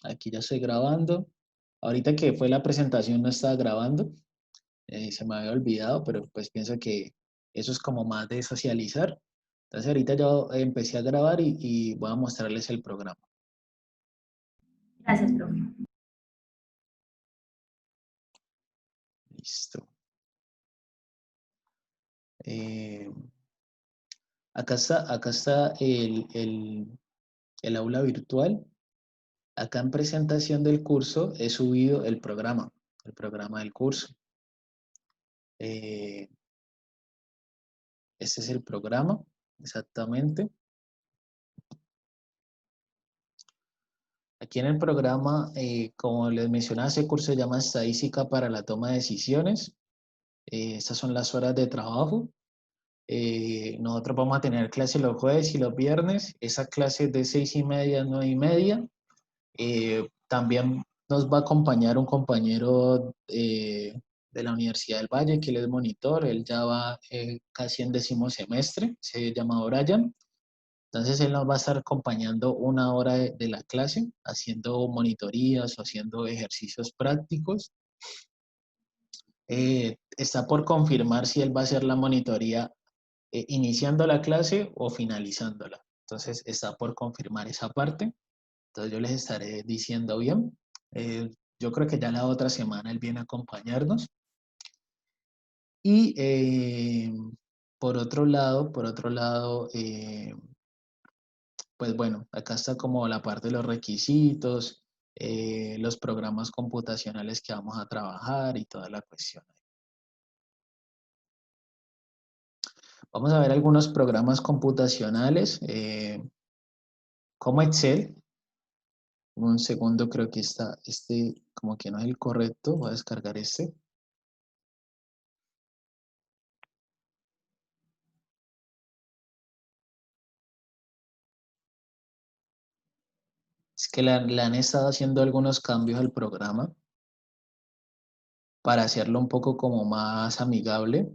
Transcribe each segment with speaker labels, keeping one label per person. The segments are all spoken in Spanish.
Speaker 1: Aquí ya estoy grabando. Ahorita que fue la presentación no estaba grabando, se me había olvidado, pero pues pienso que eso es como más de socializar. Entonces ahorita yo empecé a grabar y voy a mostrarles el programa.
Speaker 2: Gracias, profe.
Speaker 1: Listo. Eh, acá está el aula virtual. Acá en presentación del curso he subido el programa del curso. Eh, este es el programa, exactamente. Aquí en el programa, como les mencionaba, ese curso se llama Estadística para la toma de decisiones. Estas son las horas de trabajo. Nosotros vamos a tener clases los jueves y los viernes. Esa clase es de 6:30 a 9:30. También nos va a acompañar un compañero de la Universidad del Valle, que él es monitor. Él ya va casi en 10º semestre. Se llama Brian. Entonces él nos va a estar acompañando una hora de la clase, haciendo monitorías o haciendo ejercicios prácticos. Está por confirmar si él va a hacer la monitoría iniciando la clase o finalizándola. Entonces está por confirmar esa parte. Entonces yo les estaré diciendo bien. Yo creo que ya la otra semana él viene a acompañarnos. Y por otro lado, pues bueno, acá está como la parte de los requisitos, los programas computacionales que vamos a trabajar y toda la cuestión. Vamos a ver algunos programas computacionales, como Excel. Un segundo, creo que está, como que no es el correcto, voy a descargar este. Es que le han estado haciendo algunos cambios al programa para hacerlo un poco como más amigable,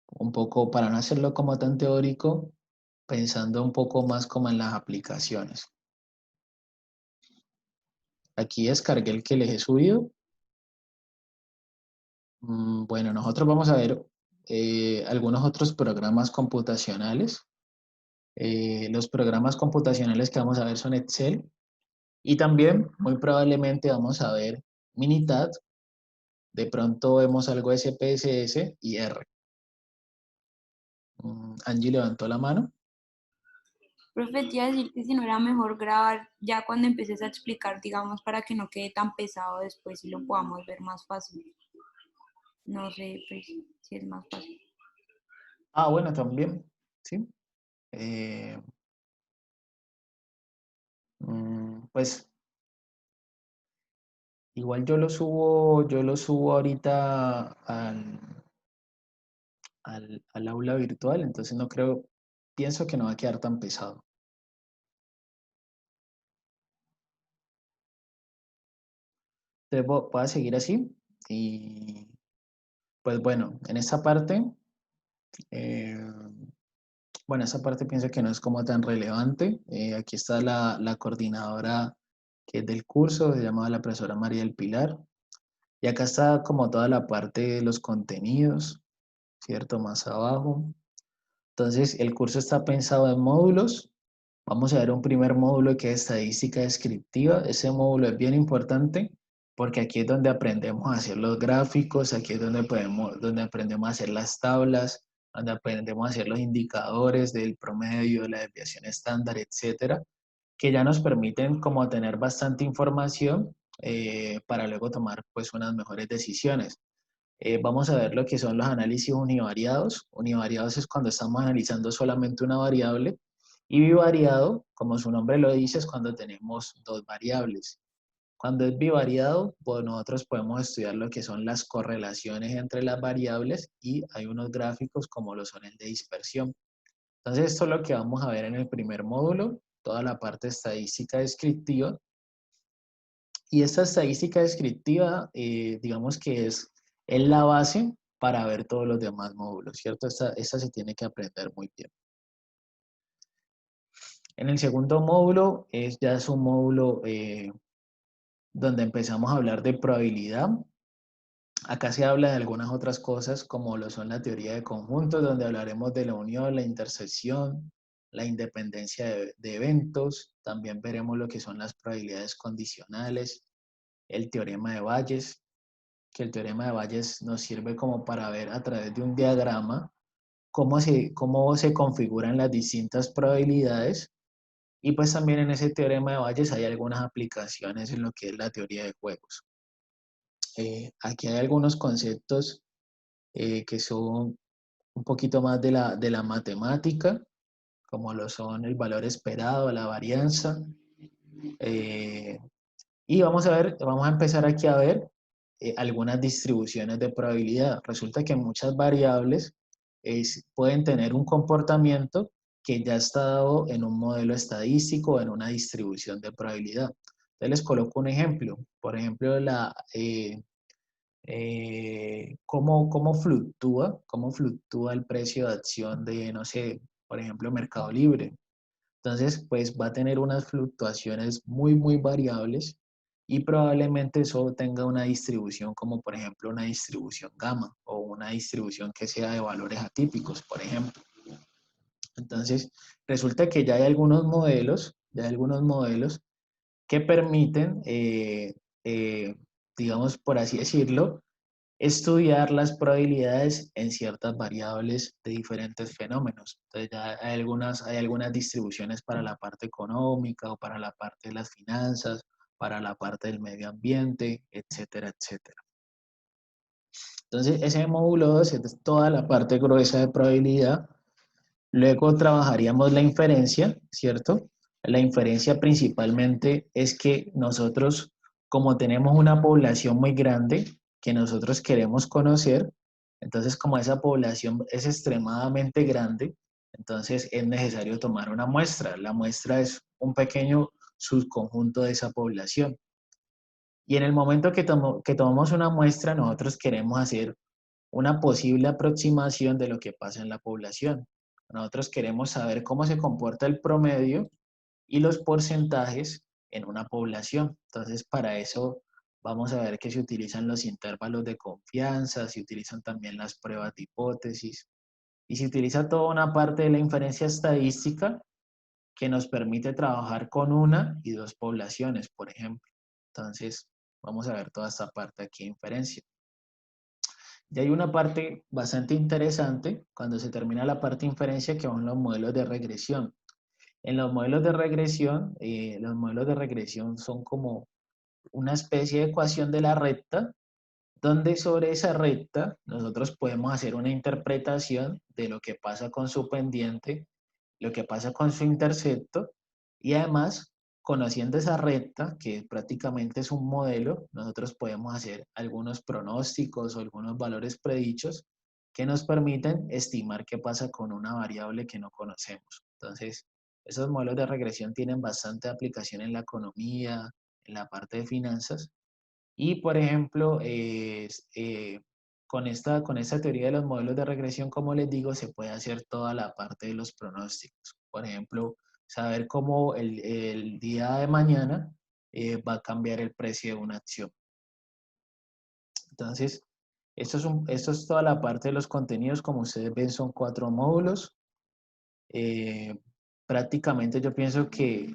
Speaker 1: un poco para no hacerlo como tan teórico, pensando un poco más como en las aplicaciones. Aquí descargué el que les he subido. Bueno, nosotros vamos a ver algunos otros programas computacionales. Los programas computacionales que vamos a ver son Excel y también muy probablemente vamos a ver Minitab. De pronto vemos algo de SPSS y R. Angie levantó la mano.
Speaker 2: Profe, te iba a decir que si no era mejor grabar ya cuando empieces a explicar, digamos, para que no quede tan pesado después y lo podamos ver más fácil. No sé, pues, si es más fácil.
Speaker 1: Ah, bueno, también, ¿sí? Eh, pues igual yo lo subo ahorita al aula virtual, entonces no creo, pienso que no va a quedar tan pesado. Entonces voy a seguir así y pues bueno, en esta parte, eh, bueno, esa parte pienso que no es como tan relevante. Aquí está la coordinadora que es del curso, se llama la profesora María del Pilar. Y acá está como toda la parte de los contenidos, ¿cierto? Más abajo. Entonces, el curso está pensado en módulos. Vamos a ver un primer módulo que es estadística descriptiva. Ese módulo es bien importante porque aquí es donde aprendemos a hacer los gráficos, aquí es donde aprendemos a hacer las tablas, donde aprendemos a hacer los indicadores del promedio, la desviación estándar, etcétera, que ya nos permiten como tener bastante información para luego tomar pues unas mejores decisiones. Vamos a ver lo que son los análisis univariados. Univariados es cuando estamos analizando solamente una variable y bivariado, como su nombre lo dice, es cuando tenemos dos variables. Cuando es bivariado, pues nosotros podemos estudiar lo que son las correlaciones entre las variables y hay unos gráficos como lo son el de dispersión. Entonces, esto es lo que vamos a ver en el primer módulo, toda la parte estadística descriptiva. Y esta estadística descriptiva, digamos que es la base para ver todos los demás módulos, ¿cierto? Esta se tiene que aprender muy bien. En el segundo módulo ya es un módulo donde empezamos a hablar de probabilidad. Acá se habla de algunas otras cosas como lo son la teoría de conjuntos, donde hablaremos de la unión, la intersección, la independencia de eventos. También veremos lo que son las probabilidades condicionales, el teorema de Bayes, que el teorema de Bayes nos sirve como para ver a través de un diagrama cómo se configuran las distintas probabilidades. Y pues también en ese teorema de Bayes hay algunas aplicaciones en lo que es la teoría de juegos. Aquí hay algunos conceptos que son un poquito más de la matemática, como lo son el valor esperado, la varianza. eh, y vamos a empezar aquí a ver algunas distribuciones de probabilidad. Resulta que muchas variables pueden tener un comportamiento que ya está dado en un modelo estadístico o en una distribución de probabilidad. Entonces les coloco un ejemplo. Por ejemplo, cómo fluctúa el precio de acción de, no sé, por ejemplo, Mercado Libre. Entonces, pues va a tener unas fluctuaciones muy variables y probablemente eso tenga una distribución como, por ejemplo, una distribución gamma o una distribución que sea de valores atípicos, por ejemplo. Entonces, resulta que ya hay algunos modelos que permiten, digamos, por así decirlo, estudiar las probabilidades en ciertas variables de diferentes fenómenos. Entonces ya hay algunas distribuciones para la parte económica o para la parte de las finanzas, para la parte del medio ambiente, etcétera, etcétera. Entonces ese módulo 2 es toda la parte gruesa de probabilidad. Luego trabajaríamos la inferencia, ¿cierto? La inferencia principalmente es que nosotros, como tenemos una población muy grande que nosotros queremos conocer, entonces como esa población es extremadamente grande, entonces es necesario tomar una muestra. La muestra es un pequeño subconjunto de esa población. Y en el momento que tomamos una muestra, nosotros queremos hacer una posible aproximación de lo que pasa en la población. Nosotros queremos saber cómo se comporta el promedio y los porcentajes en una población. Entonces, para eso vamos a ver que se utilizan los intervalos de confianza, se utilizan también las pruebas de hipótesis y se utiliza toda una parte de la inferencia estadística que nos permite trabajar con una y dos poblaciones, por ejemplo. Entonces, vamos a ver toda esta parte aquí de inferencia. Y hay una parte bastante interesante cuando se termina la parte de inferencia que son los modelos de regresión. En los modelos de regresión son como una especie de ecuación de la recta, donde sobre esa recta nosotros podemos hacer una interpretación de lo que pasa con su pendiente, lo que pasa con su intercepto, y además, conociendo esa recta, que prácticamente es un modelo, nosotros podemos hacer algunos pronósticos o algunos valores predichos que nos permiten estimar qué pasa con una variable que no conocemos. Entonces, esos modelos de regresión tienen bastante aplicación en la economía, en la parte de finanzas, y, por ejemplo, con esta teoría de los modelos de regresión, como les digo, se puede hacer toda la parte de los pronósticos. Por ejemplo, saber cómo el día de mañana va a cambiar el precio de una acción. Entonces, esto es toda la parte de los contenidos. Como ustedes ven, son 4 módulos. Eh, Prácticamente yo pienso que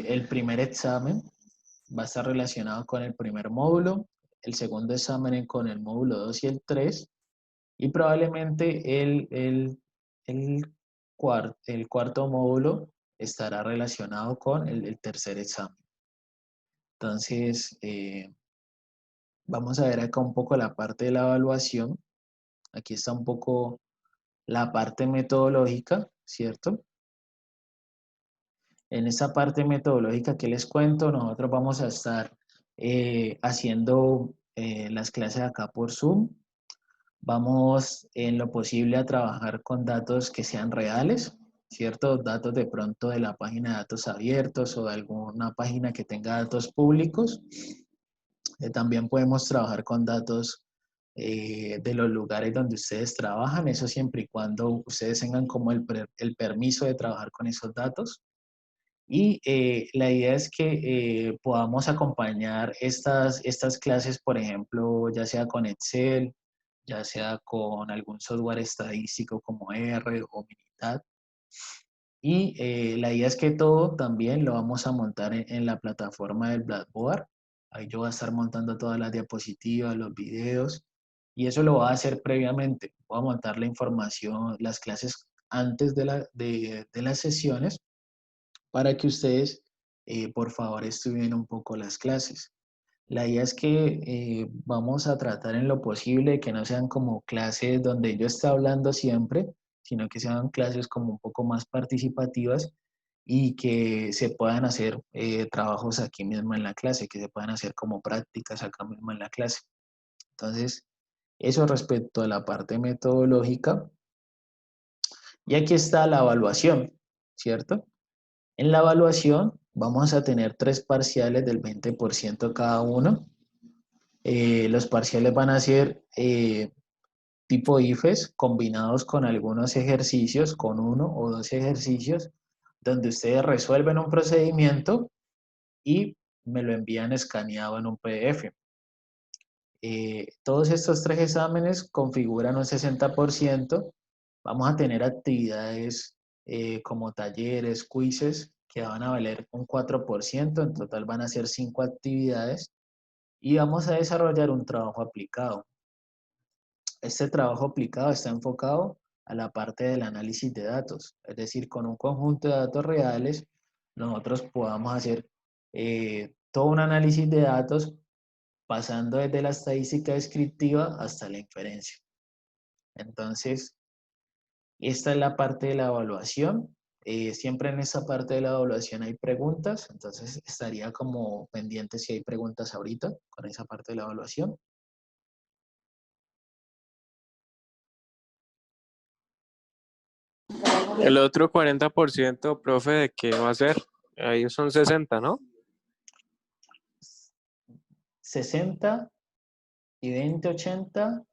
Speaker 1: el primer examen va a estar relacionado con el primer módulo, el segundo examen con el módulo 2 y el 3, y probablemente el cuarto módulo estará relacionado con el tercer examen. Entonces, vamos a ver acá un poco la parte de la evaluación. Aquí está un poco la parte metodológica, ¿cierto? En esta parte metodológica que les cuento, nosotros vamos a estar haciendo las clases acá por Zoom. Vamos en lo posible a trabajar con datos que sean reales, ¿cierto? Datos de pronto de la página de datos abiertos o de alguna página que tenga datos públicos. También podemos trabajar con datos de los lugares donde ustedes trabajan, eso siempre y cuando ustedes tengan como el permiso de trabajar con esos datos. Y la idea es que podamos acompañar estas clases, por ejemplo, ya sea con Excel, ya sea con algún software estadístico como R o Minitab. Y la idea es que todo también lo vamos a montar en la plataforma del Blackboard. Ahí yo voy a estar montando todas las diapositivas, los videos, y eso lo voy a hacer previamente. Voy a montar la información, las clases antes de las sesiones para que ustedes, por favor, estudien un poco las clases. La idea es que vamos a tratar en lo posible que no sean como clases donde yo esté hablando siempre, sino que sean clases como un poco más participativas y que se puedan hacer trabajos aquí mismo en la clase, que se puedan hacer como prácticas acá mismo en la clase. Entonces, eso respecto a la parte metodológica. Y aquí está la evaluación, ¿cierto? En la evaluación vamos a tener 3 parciales del 20% cada uno. Los parciales van a ser tipo IFES combinados con algunos ejercicios, con 1 o 2 ejercicios, donde ustedes resuelven un procedimiento y me lo envían escaneado en un PDF. Todos estos 3 exámenes configuran un 60%. Vamos a tener actividades como talleres, quizzes, que van a valer un 4%. En total van a ser 5 actividades. Y vamos a desarrollar un trabajo aplicado. Este trabajo aplicado está enfocado a la parte del análisis de datos, es decir, con un conjunto de datos reales, nosotros podamos hacer todo un análisis de datos pasando desde la estadística descriptiva hasta la inferencia. Entonces, esta es la parte de la evaluación. Siempre en esta parte de la evaluación hay preguntas, entonces estaría como pendiente si hay preguntas ahorita con esa parte de la evaluación.
Speaker 3: El otro 40%, profe, ¿de qué va a ser? Ahí son 60, ¿no?
Speaker 1: 60 y 20, 80,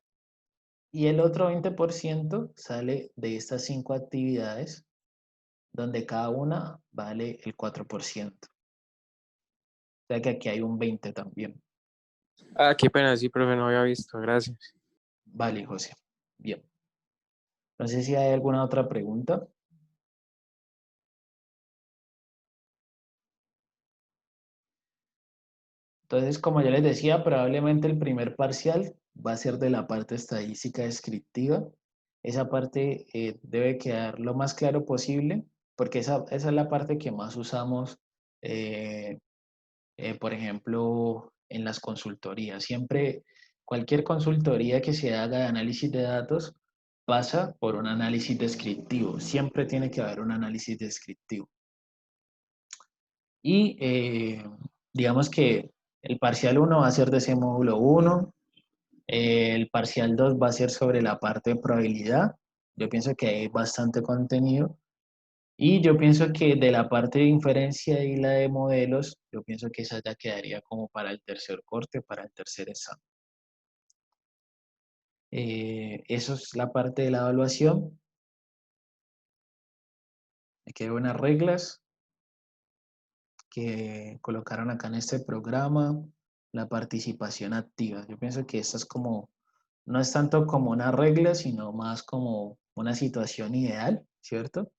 Speaker 1: y el otro 20% sale de estas 5 actividades, donde cada una vale el 4%. O sea que aquí hay un 20 también.
Speaker 3: Ah, qué pena, sí, profe, no había visto, gracias.
Speaker 1: Vale, José. Bien. No sé si hay alguna otra pregunta. Entonces, como ya les decía, probablemente el primer parcial va a ser de la parte estadística descriptiva. Esa parte debe quedar lo más claro posible, porque esa es la parte que más usamos, por ejemplo, en las consultorías. Siempre, cualquier consultoría que se haga de análisis de datos pasa por un análisis descriptivo. Siempre tiene que haber un análisis descriptivo. Y digamos que el parcial 1 va a ser de ese módulo 1, el parcial 2 va a ser sobre la parte de probabilidad. Yo pienso que hay bastante contenido. Y yo pienso que de la parte de inferencia y la de modelos, yo pienso que esa ya quedaría como para el tercer corte, para el tercer examen. Eso es la parte de la evaluación. Aquí hay unas reglas que colocaron acá en este programa, la participación activa. Yo pienso que esta es como, no es tanto como una regla, sino más como una situación ideal, ¿cierto?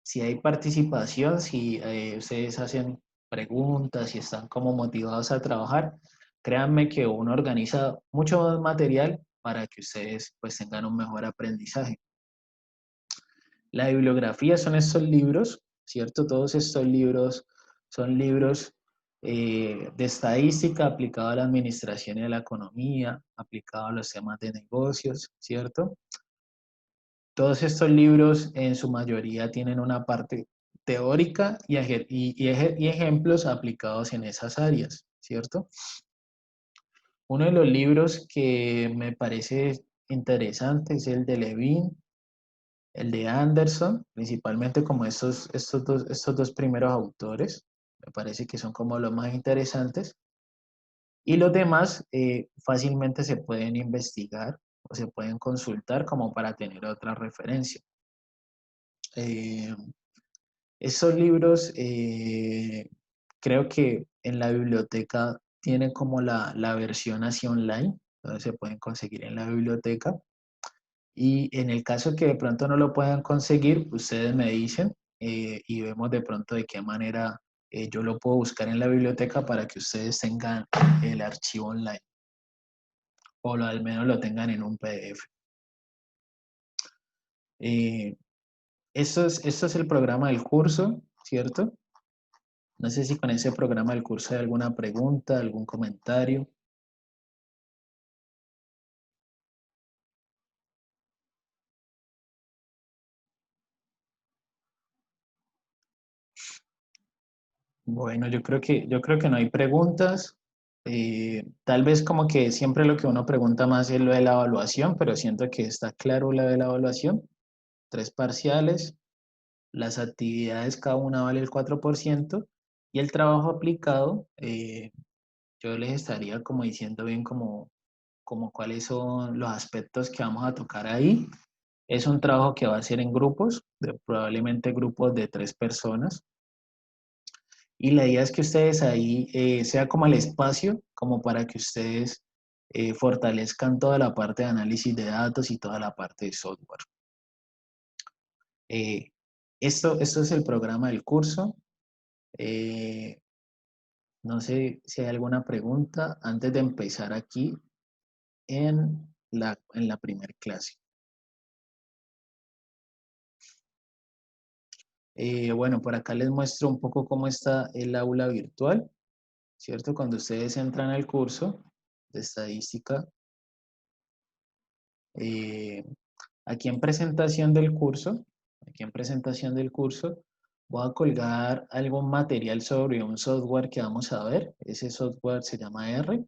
Speaker 1: Si hay participación, si ustedes hacen preguntas y están como motivados a trabajar, créanme que uno organiza mucho más material para que ustedes pues tengan un mejor aprendizaje. La bibliografía son estos libros, ¿cierto? Todos estos libros son libros de estadística aplicado a la administración y a la economía, aplicado a los temas de negocios, ¿cierto? Todos estos libros en su mayoría tienen una parte teórica y ejemplos aplicados en esas áreas, ¿cierto? Uno de los libros que me parece interesante es el de Levine, el de Anderson, principalmente como estos dos primeros autores, me parece que son como los más interesantes. Y los demás fácilmente se pueden investigar o se pueden consultar como para tener otra referencia. Esos libros, creo que en la biblioteca tiene como la versión así online, donde se pueden conseguir en la biblioteca. Y en el caso que de pronto no lo puedan conseguir, ustedes me dicen y vemos de pronto de qué manera yo lo puedo buscar en la biblioteca para que ustedes tengan el archivo online o al menos lo tengan en un PDF. Eh, esto es el programa del curso, ¿cierto? No sé si con ese programa del curso hay alguna pregunta, algún comentario. Bueno, yo creo que no hay preguntas. Tal vez como que siempre lo que uno pregunta más es lo de la evaluación, pero siento que está claro lo de la evaluación. 3 parciales, las actividades cada una vale el 4% y el trabajo aplicado, yo les estaría como diciendo bien como cuáles son los aspectos que vamos a tocar ahí. Es un trabajo que va a ser en grupos, probablemente grupos de 3 personas. Y la idea es que ustedes ahí sea como el espacio, como para que ustedes fortalezcan toda la parte de análisis de datos y toda la parte de software. Eh, esto es el programa del curso. Eh, no sé si hay alguna pregunta antes de empezar aquí en la primera clase. Bueno, por acá les muestro un poco cómo está el aula virtual, ¿cierto? Cuando ustedes entran al curso de estadística, eh, aquí en presentación del curso, aquí en presentación del curso, voy a colgar algún material sobre un software que vamos a ver. Ese software se llama R.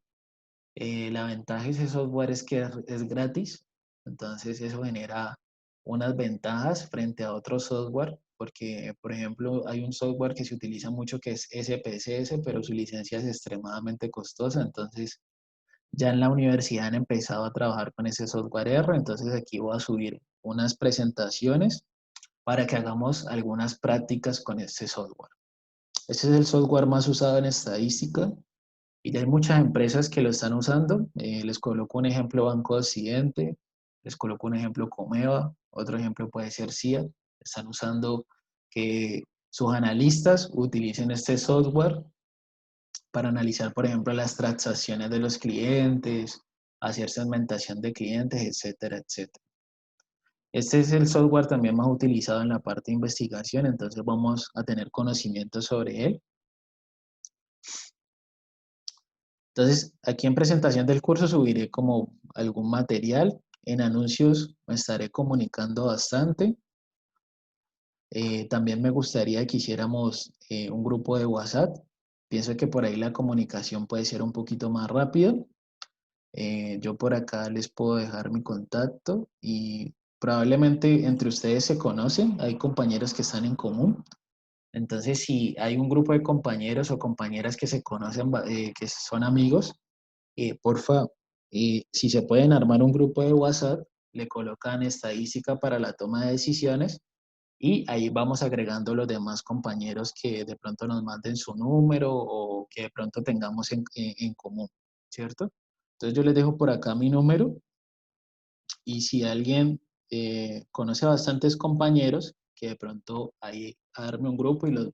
Speaker 1: La ventaja de ese software es que es gratis, entonces eso genera unas ventajas frente a otro software, porque por ejemplo hay un software que se utiliza mucho que es SPSS, pero su licencia es extremadamente costosa, entonces ya en la universidad han empezado a trabajar con ese software R, entonces aquí voy a subir unas presentaciones para que hagamos algunas prácticas con este software. Este es el software más usado en estadística y ya hay muchas empresas que lo están usando. Les coloco un ejemplo Banco Occidente, les coloco un ejemplo Comeva, otro ejemplo puede ser CIA. Están usando que sus analistas utilicen este software para analizar, por ejemplo, las transacciones de los clientes, hacer segmentación de clientes, etcétera, etcétera. Este es el software también más utilizado en la parte de investigación, entonces vamos a tener conocimiento sobre él. Entonces, aquí en presentación del curso subiré como algún material. En anuncios me estaré comunicando bastante. También me gustaría que hiciéramos un grupo de WhatsApp. Pienso que por ahí la comunicación puede ser un poquito más rápida. Yo por acá les puedo dejar mi contacto y probablemente entre ustedes se conocen. Hay compañeros que están en común. Entonces, si hay un grupo de compañeros o compañeras que se conocen, que son amigos, porfa, si se pueden armar un grupo de WhatsApp, le colocan estadística para la toma de decisiones y ahí vamos agregando los demás compañeros que de pronto nos manden su número o que de pronto tengamos en común, ¿cierto? Entonces yo les dejo por acá mi número y si alguien conoce a bastantes compañeros, que de pronto ahí arme un grupo y los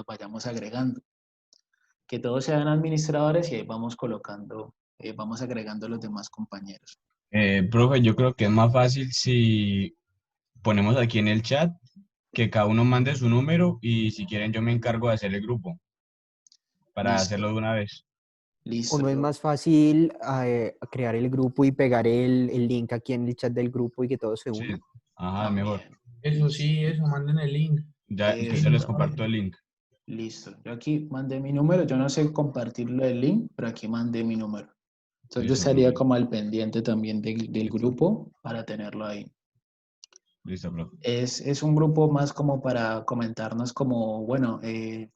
Speaker 1: vayamos agregando. Que todos sean administradores y ahí vamos colocando, vamos agregando los demás compañeros.
Speaker 4: Profe, yo creo que es más fácil si ponemos aquí en el chat que cada uno mande su número y si quieren yo me encargo de hacer el grupo para
Speaker 1: Listo,
Speaker 4: hacerlo de una vez.
Speaker 5: ¿O
Speaker 1: listo.
Speaker 5: no es más fácil crear el grupo y pegar el link aquí en el chat del grupo y que todos se
Speaker 4: Sí,
Speaker 5: unan?
Speaker 4: ajá, mejor.
Speaker 1: También.
Speaker 6: Eso sí, eso, manden el link.
Speaker 4: Ya, yo
Speaker 1: Eso
Speaker 4: se les
Speaker 1: también.
Speaker 4: comparto el link.
Speaker 1: Listo. Yo aquí mandé mi número. Yo no sé compartirlo el link, pero aquí mandé mi número. Entonces yo
Speaker 4: Listo,
Speaker 1: estaría
Speaker 4: profe.
Speaker 1: como al pendiente también del grupo para tenerlo ahí.
Speaker 4: Listo, profe.
Speaker 1: Es un grupo más como para comentarnos como, bueno,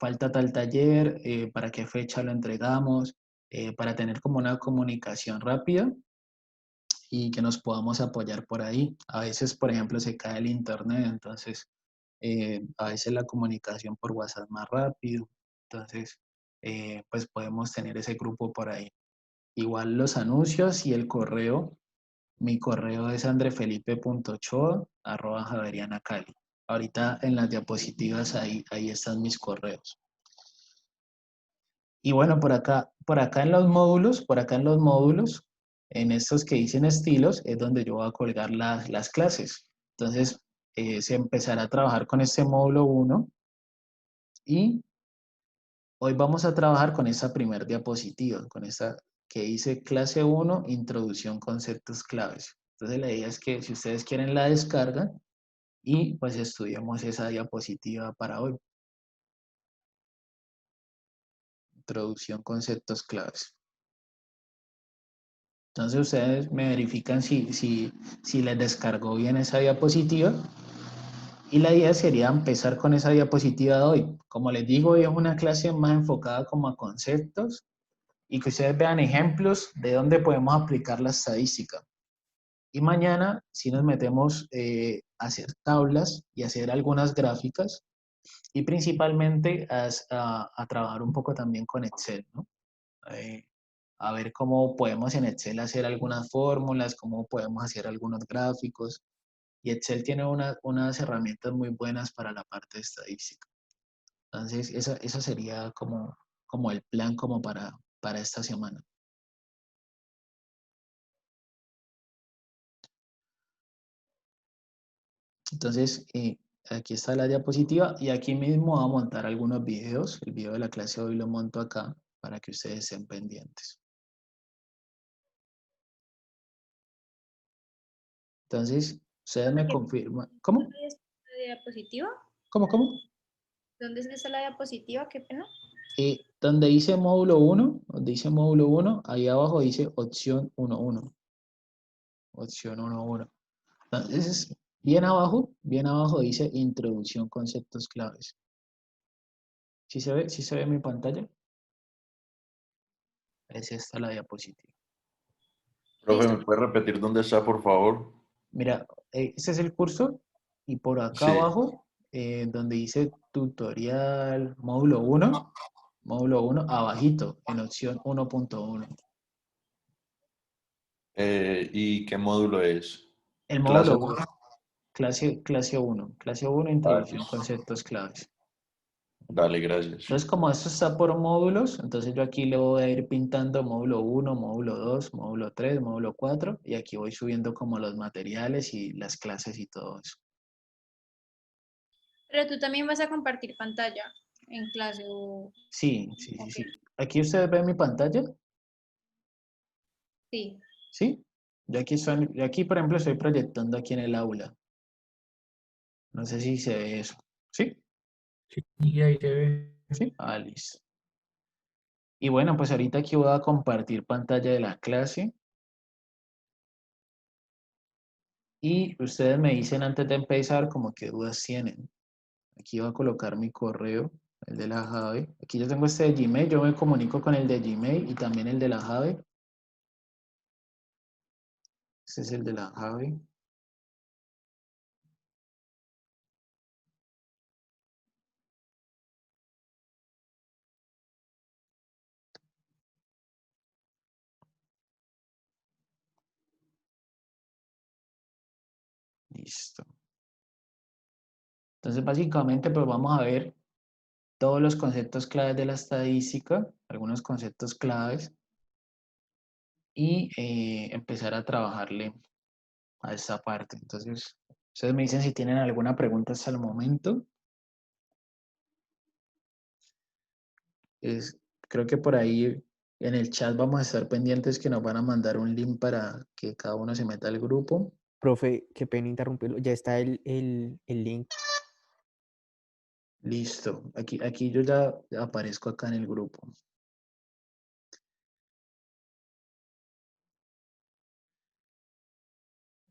Speaker 1: falta tal taller, para qué fecha lo entregamos, para tener como una comunicación rápida y que nos podamos apoyar por ahí. A veces, por ejemplo, se cae el internet, entonces a veces la comunicación por WhatsApp más rápido. Entonces, pues podemos tener ese grupo por ahí. Igual los anuncios y el correo. Mi correo es andrefelipe.ochoa@javerianacali. Ahorita en las diapositivas ahí están mis correos. Y bueno, por acá en los módulos, en estos que dicen estilos, es donde yo voy a colgar las clases. Entonces, se empezará a trabajar con este módulo 1 y hoy vamos a trabajar con esta primer diapositiva, con esta que dice clase 1, introducción, conceptos claves. Entonces, la idea es que si ustedes quieren la descargan y pues estudiamos esa diapositiva para hoy. Introducción, conceptos claves. Entonces ustedes me verifican si les descargó bien esa diapositiva. Y la idea sería empezar con esa diapositiva de hoy. Como les digo, hoy es una clase más enfocada como a conceptos y que ustedes vean ejemplos de dónde podemos aplicar la estadística. Y mañana si nos metemos a hacer tablas y hacer algunas gráficas y principalmente a trabajar un poco también con Excel, ¿no? A ver cómo podemos en Excel hacer algunas fórmulas, cómo podemos hacer algunos gráficos. Y Excel tiene unas herramientas muy buenas para la parte de estadística. Entonces, esa sería como el plan como para esta semana. Entonces, aquí está la diapositiva y aquí mismo voy a montar algunos videos. El video de la clase de hoy lo monto acá para que ustedes estén pendientes. Entonces, ustedes me confirman. ¿Cómo?
Speaker 7: ¿Dónde está la diapositiva?
Speaker 1: ¿Cómo?
Speaker 7: ¿Dónde está la diapositiva? Qué pena.
Speaker 1: Donde dice módulo 1, ahí abajo dice opción 1.1. Opción 1.1. Entonces, bien abajo dice introducción, conceptos claves. ¿Sí se ve? ¿Sí se ve en mi pantalla? Es esta la diapositiva.
Speaker 8: Profe, ¿me puede repetir dónde está, por favor?
Speaker 1: Mira, ese es el curso y por acá
Speaker 8: Sí.
Speaker 1: abajo, donde dice tutorial módulo 1, abajito, en opción 1.1.
Speaker 8: ¿Y qué módulo es?
Speaker 1: El
Speaker 8: ¿Clase
Speaker 1: módulo
Speaker 8: 1?
Speaker 1: 1, clase 1, introducción, conceptos claves.
Speaker 8: Dale, gracias.
Speaker 1: Entonces, como esto está por módulos, entonces yo aquí le voy a ir pintando módulo 1, módulo 2, módulo 3, módulo 4, y aquí voy subiendo como los materiales y las clases y todo eso.
Speaker 7: Pero tú también vas a compartir pantalla en clase o...
Speaker 1: Sí.
Speaker 7: Ok,
Speaker 1: Aquí ustedes ven mi pantalla,
Speaker 7: sí.
Speaker 1: ¿sí? Yo aquí, por ejemplo, estoy proyectando aquí en el aula. No sé si se ve eso. ¿Sí?
Speaker 6: Y ahí se ve.
Speaker 1: ¿Sí? Ah, listo. Y bueno, pues ahorita aquí voy a compartir pantalla de la clase. Y ustedes me dicen antes de empezar como qué dudas tienen. Aquí voy a colocar mi correo, el de la Jave. Aquí yo tengo este de Gmail, yo me comunico con el de Gmail y también el de la Jave. Este es el de la Jave. Listo. Entonces, básicamente, pues vamos a ver todos los conceptos claves de la estadística, algunos conceptos claves, y empezar a trabajarle a esta parte. Entonces, ustedes me dicen si tienen alguna pregunta hasta el momento. Creo que por ahí en el chat vamos a estar pendientes que nos van a mandar un link para que cada uno se meta al grupo.
Speaker 5: Profe, qué pena interrumpirlo. Ya está el link.
Speaker 1: Listo. Aquí yo ya aparezco acá en el grupo.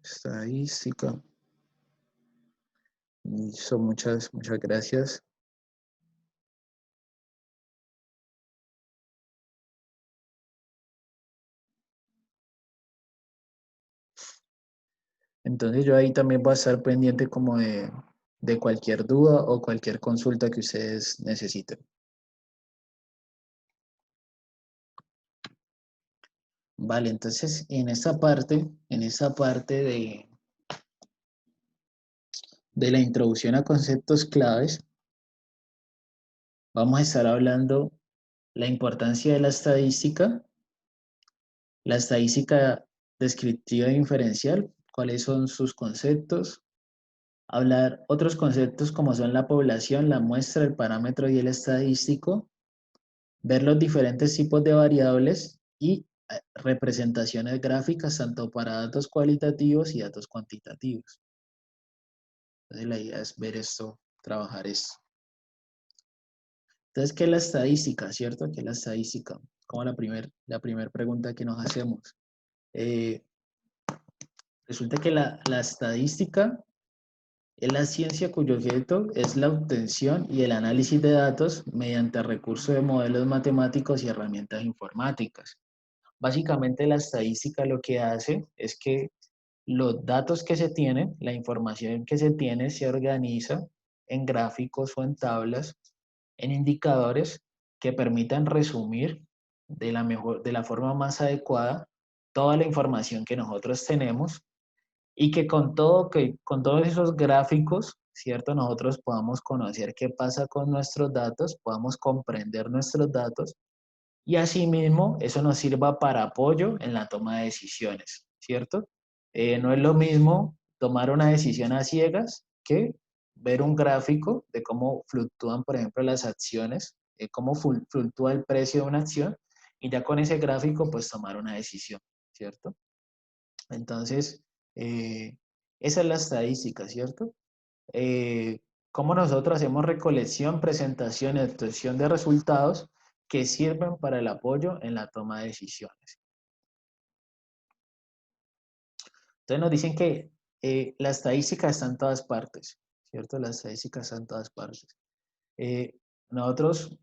Speaker 1: Estadística. Listo, muchas gracias. Entonces yo ahí también voy a estar pendiente como de cualquier duda o cualquier consulta que ustedes necesiten. Vale, entonces en esta parte de la introducción a conceptos claves, vamos a estar hablando la importancia de la estadística descriptiva e inferencial, cuáles son sus conceptos, hablar otros conceptos como son la población, la muestra, el parámetro y el estadístico, ver los diferentes tipos de variables y representaciones gráficas tanto para datos cualitativos y datos cuantitativos. Entonces la idea es ver esto, trabajar esto. Entonces, ¿qué es la estadística, cierto? ¿Qué es la estadística? Como la primera pregunta que nos hacemos. Resulta que la estadística es la ciencia cuyo objeto es la obtención y el análisis de datos mediante recurso de modelos matemáticos y herramientas informáticas. Básicamente la estadística lo que hace es que los datos que se tienen, la información que se tiene, se organiza en gráficos o en tablas, en indicadores que permitan resumir de la forma más adecuada toda la información que nosotros tenemos y que con todos esos gráficos, ¿cierto? Nosotros podamos conocer qué pasa con nuestros datos, podamos comprender nuestros datos y asimismo eso nos sirva para apoyo en la toma de decisiones, ¿cierto? No es lo mismo tomar una decisión a ciegas que ver un gráfico de cómo fluctúan, por ejemplo, las acciones, cómo fluctúa el precio de una acción y ya con ese gráfico pues tomar una decisión, ¿cierto? Entonces, esa es la estadística, ¿cierto? Cómo nosotros hacemos recolección, presentación y obtención de resultados que sirven para el apoyo en la toma de decisiones. Entonces nos dicen que la estadística está en todas partes, ¿cierto? La estadística está en todas partes. Nosotros,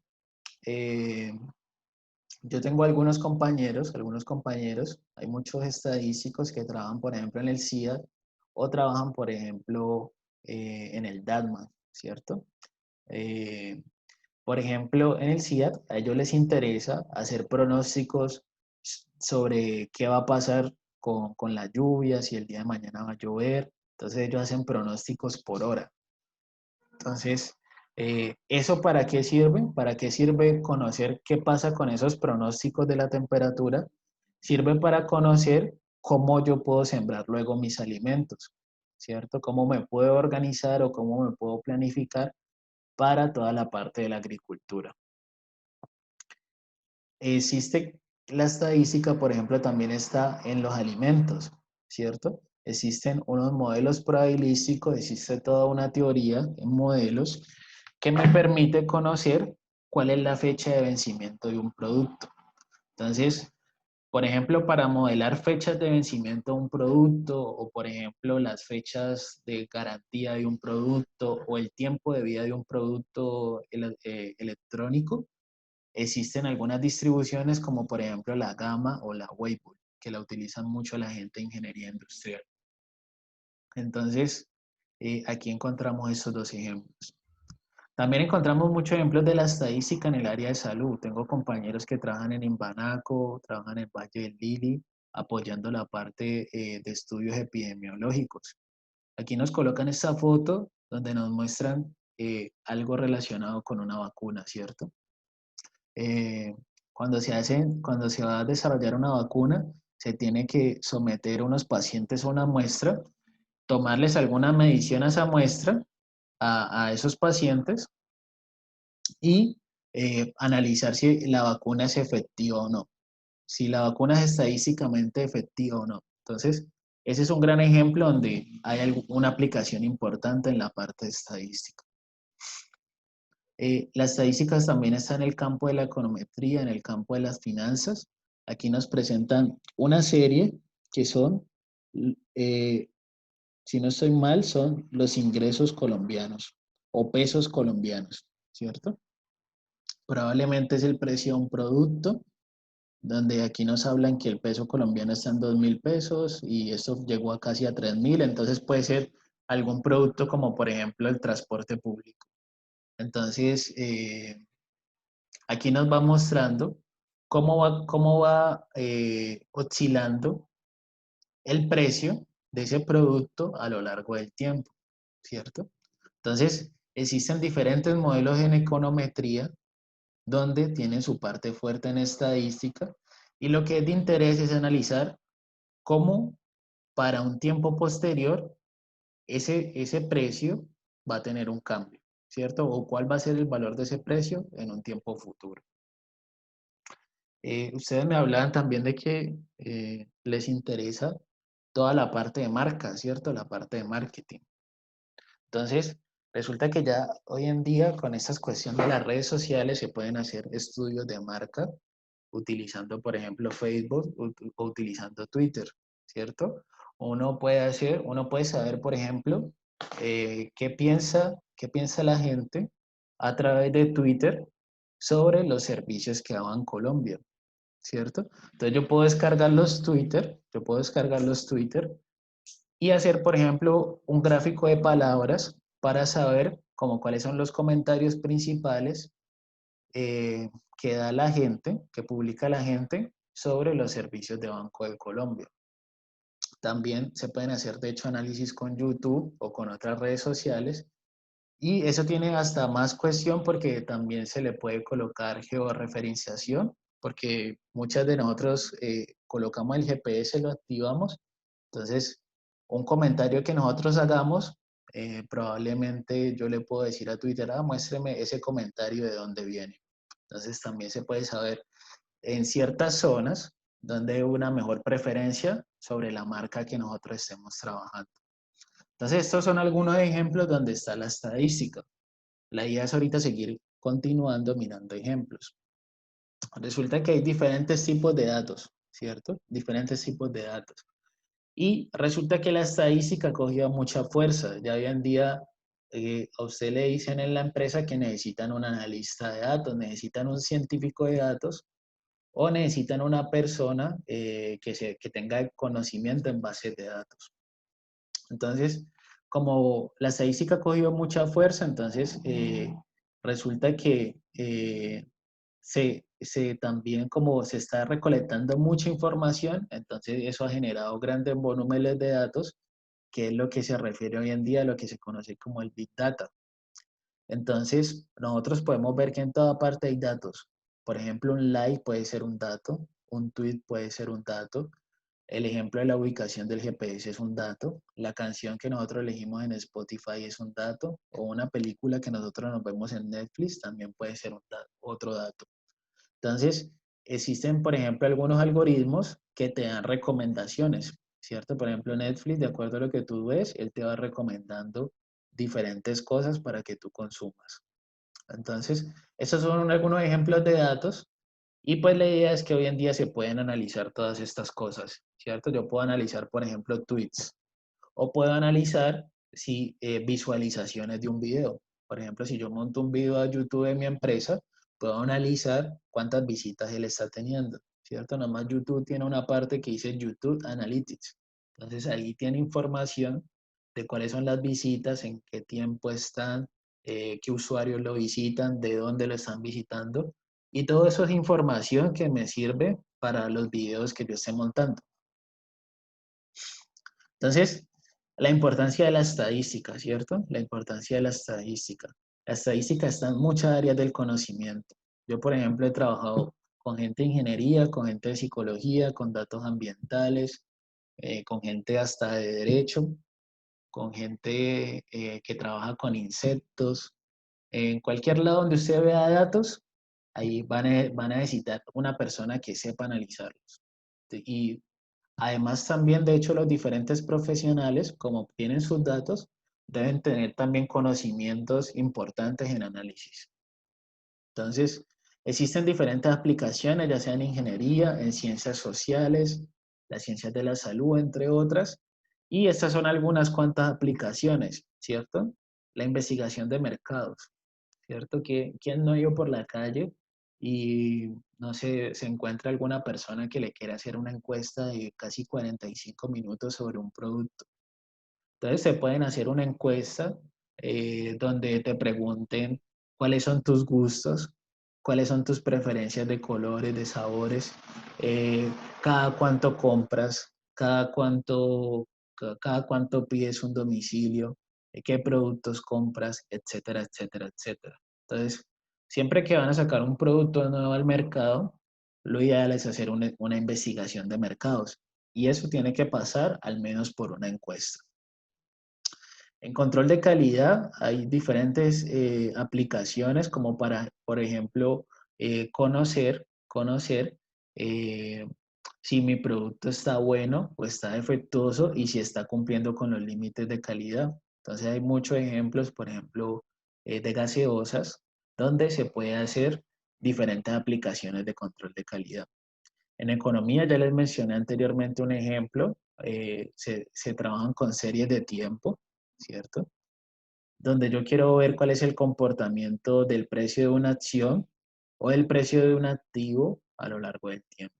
Speaker 1: yo tengo algunos compañeros, hay muchos estadísticos que trabajan, por ejemplo, en el CIAD o trabajan, por ejemplo, en el DATMA, ¿cierto? Por ejemplo, en el CIAD, a ellos les interesa hacer pronósticos sobre qué va a pasar con las lluvias, si el día de mañana va a llover. Entonces ellos hacen pronósticos por hora. Entonces, ¿eso para qué sirve? ¿Para qué sirve conocer qué pasa con esos pronósticos de la temperatura? Sirve para conocer cómo yo puedo sembrar luego mis alimentos, ¿cierto? Cómo me puedo organizar o cómo me puedo planificar para toda la parte de la agricultura. Existe la estadística, por ejemplo, también está en los alimentos, ¿cierto? Existen unos modelos probabilísticos, existe toda una teoría en modelos que me permite conocer cuál es la fecha de vencimiento de un producto. Entonces, por ejemplo, para modelar fechas de vencimiento de un producto o, por ejemplo, las fechas de garantía de un producto o el tiempo de vida de un producto electrónico, existen algunas distribuciones como, por ejemplo, la Gamma o la Weibull, que la utilizan mucho la gente de ingeniería industrial. Entonces, aquí encontramos estos dos ejemplos. También encontramos muchos ejemplos de la estadística en el área de salud. Tengo compañeros que trabajan en Imbanaco, trabajan en Valle del Lili, apoyando la parte de estudios epidemiológicos. Aquí nos colocan esta foto donde nos muestran algo relacionado con una vacuna, ¿cierto? Cuando se va a desarrollar una vacuna, se tiene que someter a unos pacientes a una muestra, tomarles alguna medición a esa muestra, a esos pacientes, y analizar si la vacuna es efectiva o no, si la vacuna es estadísticamente efectiva o no. Entonces, ese es un gran ejemplo donde hay una aplicación importante en la parte de estadística. Las estadísticas también están en el campo de la econometría, en el campo de las finanzas. Aquí nos presentan una serie que son, si no estoy mal, son los ingresos colombianos o pesos colombianos, ¿cierto? Probablemente es el precio de un producto, donde aquí nos hablan que el peso colombiano está en 2.000 pesos y esto llegó a casi a 3.000, entonces puede ser algún producto como por ejemplo el transporte público. Entonces, aquí nos va mostrando cómo va oscilando el precio de ese producto a lo largo del tiempo, ¿cierto? Entonces, existen diferentes modelos en econometría donde tienen su parte fuerte en estadística y lo que es de interés es analizar cómo para un tiempo posterior ese precio va a tener un cambio, ¿cierto? O cuál va a ser el valor de ese precio en un tiempo futuro. Ustedes me hablaban también de que les interesa toda la parte de marca, ¿cierto? La parte de marketing. Entonces, resulta que ya hoy en día con estas cuestiones de las redes sociales se pueden hacer estudios de marca utilizando, por ejemplo, Facebook o utilizando Twitter, ¿cierto? Uno puede saber, por ejemplo, qué piensa la gente a través de Twitter sobre los servicios que daba en Colombia, ¿cierto? Entonces yo puedo descargar los Twitter y hacer, por ejemplo, un gráfico de palabras para saber como cuáles son los comentarios principales que da la gente, que publica la gente sobre los servicios de Banco de Colombia. También se pueden hacer, de hecho, análisis con YouTube o con otras redes sociales. Y eso tiene hasta más cuestión porque también se le puede colocar georreferenciación, porque muchas de nosotros colocamos el GPS, lo activamos. Entonces, un comentario que nosotros hagamos, probablemente yo le puedo decir a Twitter, muéstreme ese comentario de dónde viene. Entonces, también se puede saber en ciertas zonas donde hay una mejor preferencia sobre la marca que nosotros estemos trabajando. Entonces, estos son algunos ejemplos donde está la estadística. La idea es ahorita seguir continuando mirando ejemplos. Resulta que hay diferentes tipos de datos, ¿cierto? Diferentes tipos de datos. Y resulta que la estadística ha cogido mucha fuerza. Ya hoy en día a usted le dicen en la empresa que necesitan un analista de datos, necesitan un científico de datos o necesitan una persona que tenga conocimiento en bases de datos. Entonces, como la estadística ha cogido mucha fuerza, entonces resulta que también como se está recolectando mucha información, entonces eso ha generado grandes volúmenes de datos, que es lo que se refiere hoy en día a lo que se conoce como el Big Data. Entonces, nosotros podemos ver que en toda parte hay datos. Por ejemplo, un like puede ser un dato, un tweet puede ser un dato, el ejemplo de la ubicación del GPS es un dato, la canción que nosotros elegimos en Spotify es un dato, o una película que nosotros nos vemos en Netflix también puede ser otro dato. Entonces, existen, por ejemplo, algunos algoritmos que te dan recomendaciones, ¿cierto? Por ejemplo, Netflix, de acuerdo a lo que tú ves, él te va recomendando diferentes cosas para que tú consumas. Entonces, esos son algunos ejemplos de datos y pues la idea es que hoy en día se pueden analizar todas estas cosas, ¿cierto? Yo puedo analizar, por ejemplo, tweets o puedo analizar si visualizaciones de un video. Por ejemplo, si yo monto un video a YouTube de mi empresa, puedo analizar cuántas visitas él está teniendo, ¿cierto? Nomás YouTube tiene una parte que dice YouTube Analytics. Entonces ahí tiene información de cuáles son las visitas, en qué tiempo están, qué usuarios lo visitan, de dónde lo están visitando. Y todo eso es información que me sirve para los videos que yo esté montando. Entonces, la importancia de la estadística, ¿cierto? La importancia de la estadística. La estadística está en muchas áreas del conocimiento. Yo, por ejemplo, he trabajado con gente de ingeniería, con gente de psicología, con datos ambientales, con gente hasta de derecho, con gente que trabaja con insectos. En cualquier lado donde usted vea datos, ahí van a necesitar una persona que sepa analizarlos. Y además también, de hecho, los diferentes profesionales, como obtienen sus datos, deben tener también conocimientos importantes en análisis. Entonces, existen diferentes aplicaciones, ya sea en ingeniería, en ciencias sociales, las ciencias de la salud, entre otras, y estas son algunas cuantas aplicaciones, ¿cierto? La investigación de mercados, ¿cierto? ¿Quién no ha ido por la calle y no sé, se encuentra alguna persona que le quiera hacer una encuesta de casi 45 minutos sobre un producto? Entonces se pueden hacer una encuesta donde te pregunten cuáles son tus gustos, cuáles son tus preferencias de colores, de sabores, cada cuánto compras, cada cuánto pides un domicilio, qué productos compras, etcétera, etcétera, etcétera. Entonces, siempre que van a sacar un producto nuevo al mercado, lo ideal es hacer una investigación de mercados y eso tiene que pasar al menos por una encuesta. En control de calidad hay diferentes aplicaciones como para, por ejemplo, conocer si mi producto está bueno o está defectuoso y si está cumpliendo con los límites de calidad. Entonces hay muchos ejemplos, por ejemplo, de gaseosas, donde se puede hacer diferentes aplicaciones de control de calidad. En economía ya les mencioné anteriormente un ejemplo, se trabajan con series de tiempo, ¿cierto? Donde yo quiero ver cuál es el comportamiento del precio de una acción o el precio de un activo a lo largo del tiempo.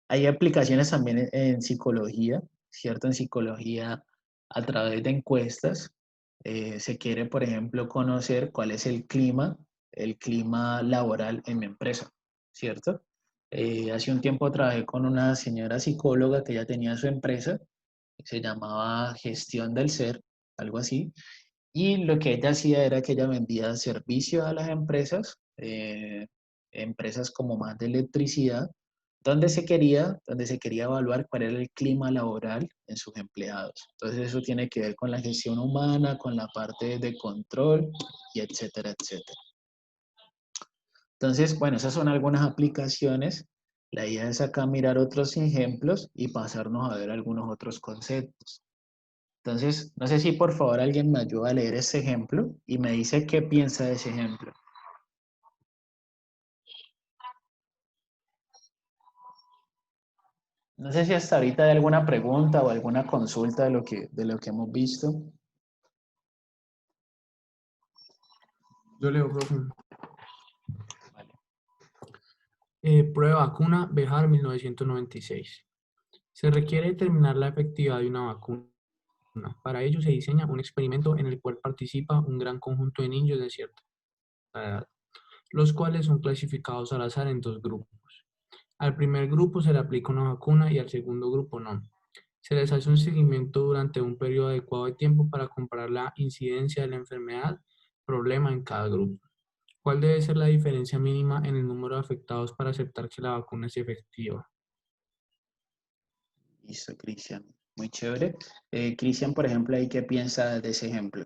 Speaker 1: Hay aplicaciones también en psicología, ¿cierto? En psicología, a través de encuestas, se quiere, por ejemplo, conocer cuál es el clima laboral en mi empresa, ¿cierto? Hace un tiempo trabajé con una señora psicóloga que ya tenía su empresa, se llamaba Gestión del Ser, algo así, y lo que ella hacía era que ella vendía servicios a las empresas como más de electricidad, donde se quería evaluar cuál era el clima laboral en sus empleados. Entonces eso tiene que ver con la gestión humana, con la parte de control y etcétera, etcétera. Entonces, bueno, esas son algunas aplicaciones. La idea es acá mirar otros ejemplos y pasarnos a ver algunos otros conceptos. Entonces, no sé si por favor alguien me ayuda a leer ese ejemplo y me dice qué piensa de ese ejemplo. No sé si hasta ahorita hay alguna pregunta o alguna consulta de lo que hemos visto.
Speaker 6: Yo leo, profe.
Speaker 1: Vale.
Speaker 6: Prueba vacuna Bejar 1996. Se requiere determinar la efectividad de una vacuna. Para ello se diseña un experimento en el cual participa un gran conjunto de niños de cierta edad, los cuales son clasificados al azar en dos grupos. Al primer grupo se le aplica una vacuna y al segundo grupo no. Se les hace un seguimiento durante un periodo adecuado de tiempo para comparar la incidencia de la enfermedad, problema en cada grupo. ¿Cuál debe ser la diferencia mínima en el número de afectados para aceptar que la vacuna es efectiva?
Speaker 1: Listo, Cristian. Muy chévere. Cristian, por ejemplo, ¿ahí qué piensa de ese ejemplo?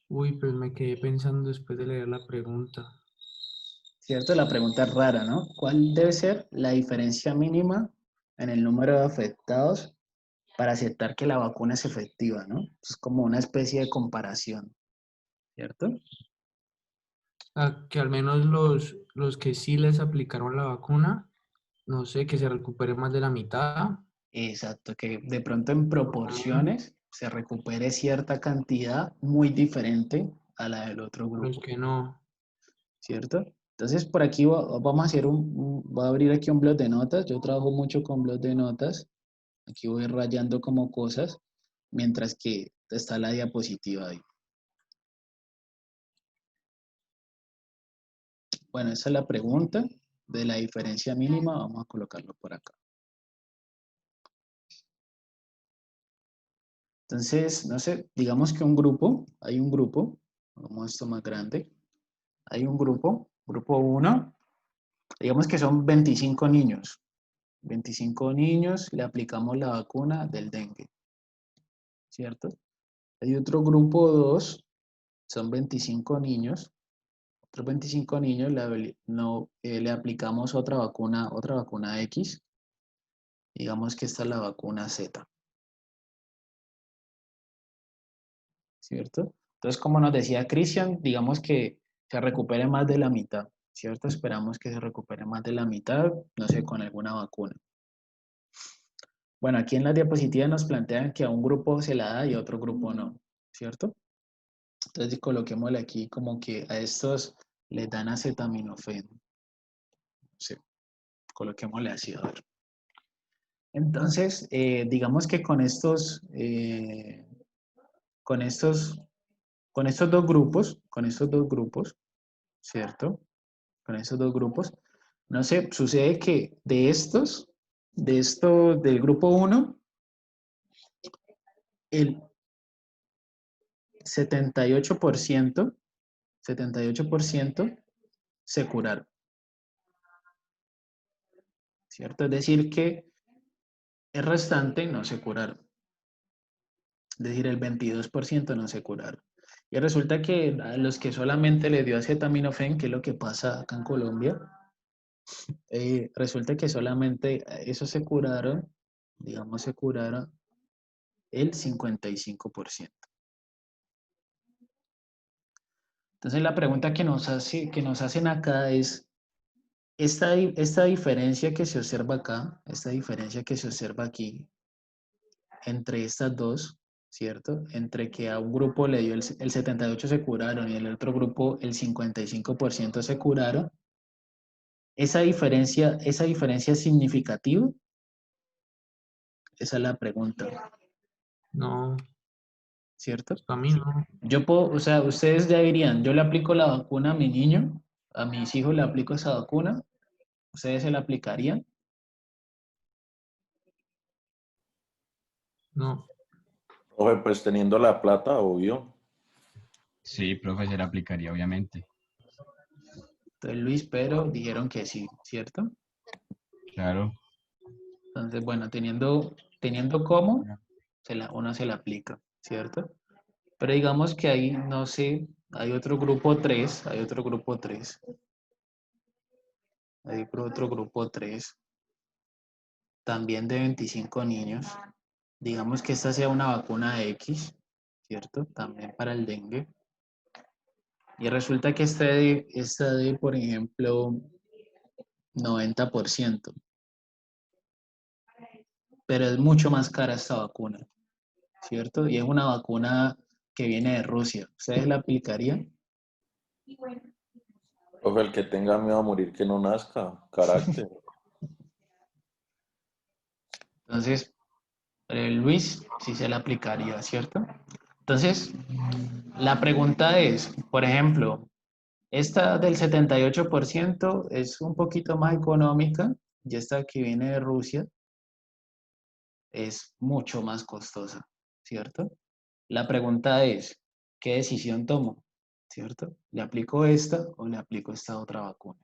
Speaker 6: Uy, pues me quedé pensando después de leer la pregunta.
Speaker 1: ¿Cierto? La pregunta es rara, ¿no? ¿Cuál debe ser la diferencia mínima en el número de afectados para aceptar que la vacuna es efectiva, ¿no? Es como una especie de comparación, ¿cierto?
Speaker 6: Que al menos los que sí les aplicaron la vacuna, no sé, que se recupere más de la mitad.
Speaker 1: Exacto, que de pronto en proporciones se recupere cierta cantidad muy diferente a la del otro
Speaker 6: Los
Speaker 1: grupo,
Speaker 6: que no.
Speaker 1: ¿cierto? Entonces, por aquí vamos a hacer voy a abrir aquí un blog de notas. Yo trabajo mucho con blog de notas. Aquí voy rayando como cosas, mientras que está la diapositiva ahí. Bueno, esa es la pregunta de la diferencia mínima. Vamos a colocarlo por acá. Entonces, no sé, digamos que hay un grupo, vamos a esto más grande, hay un grupo 1, digamos que son 25 niños. 25 niños, le aplicamos la vacuna del dengue, ¿cierto? Hay otro grupo 2, son 25 niños, otros 25 niños le aplicamos otra vacuna X, digamos que esta es la vacuna Z, ¿cierto? Entonces, como nos decía Cristian, digamos que se recupere más de la mitad, ¿cierto? Esperamos que se recupere más de la mitad, no sé, con alguna vacuna. Bueno, aquí en la diapositiva nos plantean que a un grupo se la da y a otro grupo no, ¿cierto? Entonces coloquémosle aquí como que a estos les dan acetaminofén. Sí, coloquémosle así, a ver. Entonces, digamos que con estos dos grupos, ¿cierto? Con estos dos grupos, no sé, sucede que del grupo 1, el 78% se curaron, ¿cierto? Es decir, que el restante no se curaron. Es decir, el 22% no se curaron. Y resulta que a los que solamente le dio acetaminofén, que es lo que pasa acá en Colombia, resulta que solamente esos se curaron, digamos, se curaron el 55%. Entonces la pregunta que nos hacen acá es, esta diferencia que se observa acá, esta diferencia que se observa aquí, entre estas dos, ¿cierto? Entre que a un grupo le dio el 78% se curaron y el otro grupo el 55% se curaron, ¿esa diferencia es significativa? Esa es la pregunta,
Speaker 6: No,
Speaker 1: ¿cierto?
Speaker 6: a mí no.
Speaker 1: Yo puedo, o sea, ustedes ya dirían, yo le aplico la vacuna a mi niño, a mis hijos le aplico esa vacuna, ¿ustedes se la aplicarían?
Speaker 6: No,
Speaker 8: Profe, pues teniendo la plata, obvio.
Speaker 4: Sí, profe, se le aplicaría, obviamente.
Speaker 1: Entonces Luis, pero dijeron que sí, ¿cierto?
Speaker 4: Claro.
Speaker 1: Entonces, bueno, teniendo cómo, uno se la aplica, ¿cierto? Pero digamos que ahí, no sé, hay otro grupo 3, hay otro grupo 3, también de 25 niños. Digamos que esta sea una vacuna X, ¿cierto? También para el dengue. Y resulta que esta de, por ejemplo, 90%. Pero es mucho más cara esta vacuna, ¿cierto? Y es una vacuna que viene de Rusia. ¿Ustedes la aplicarían?
Speaker 8: Profe, el que tenga miedo a morir que no nazca. Carácter.
Speaker 1: Entonces, Luis sí se la aplicaría, ¿cierto? Entonces, la pregunta es, por ejemplo, esta del 78% es un poquito más económica y esta que viene de Rusia es mucho más costosa, ¿cierto? La pregunta es, ¿qué decisión tomo? ¿Cierto? ¿Le aplico esta o le aplico esta otra vacuna?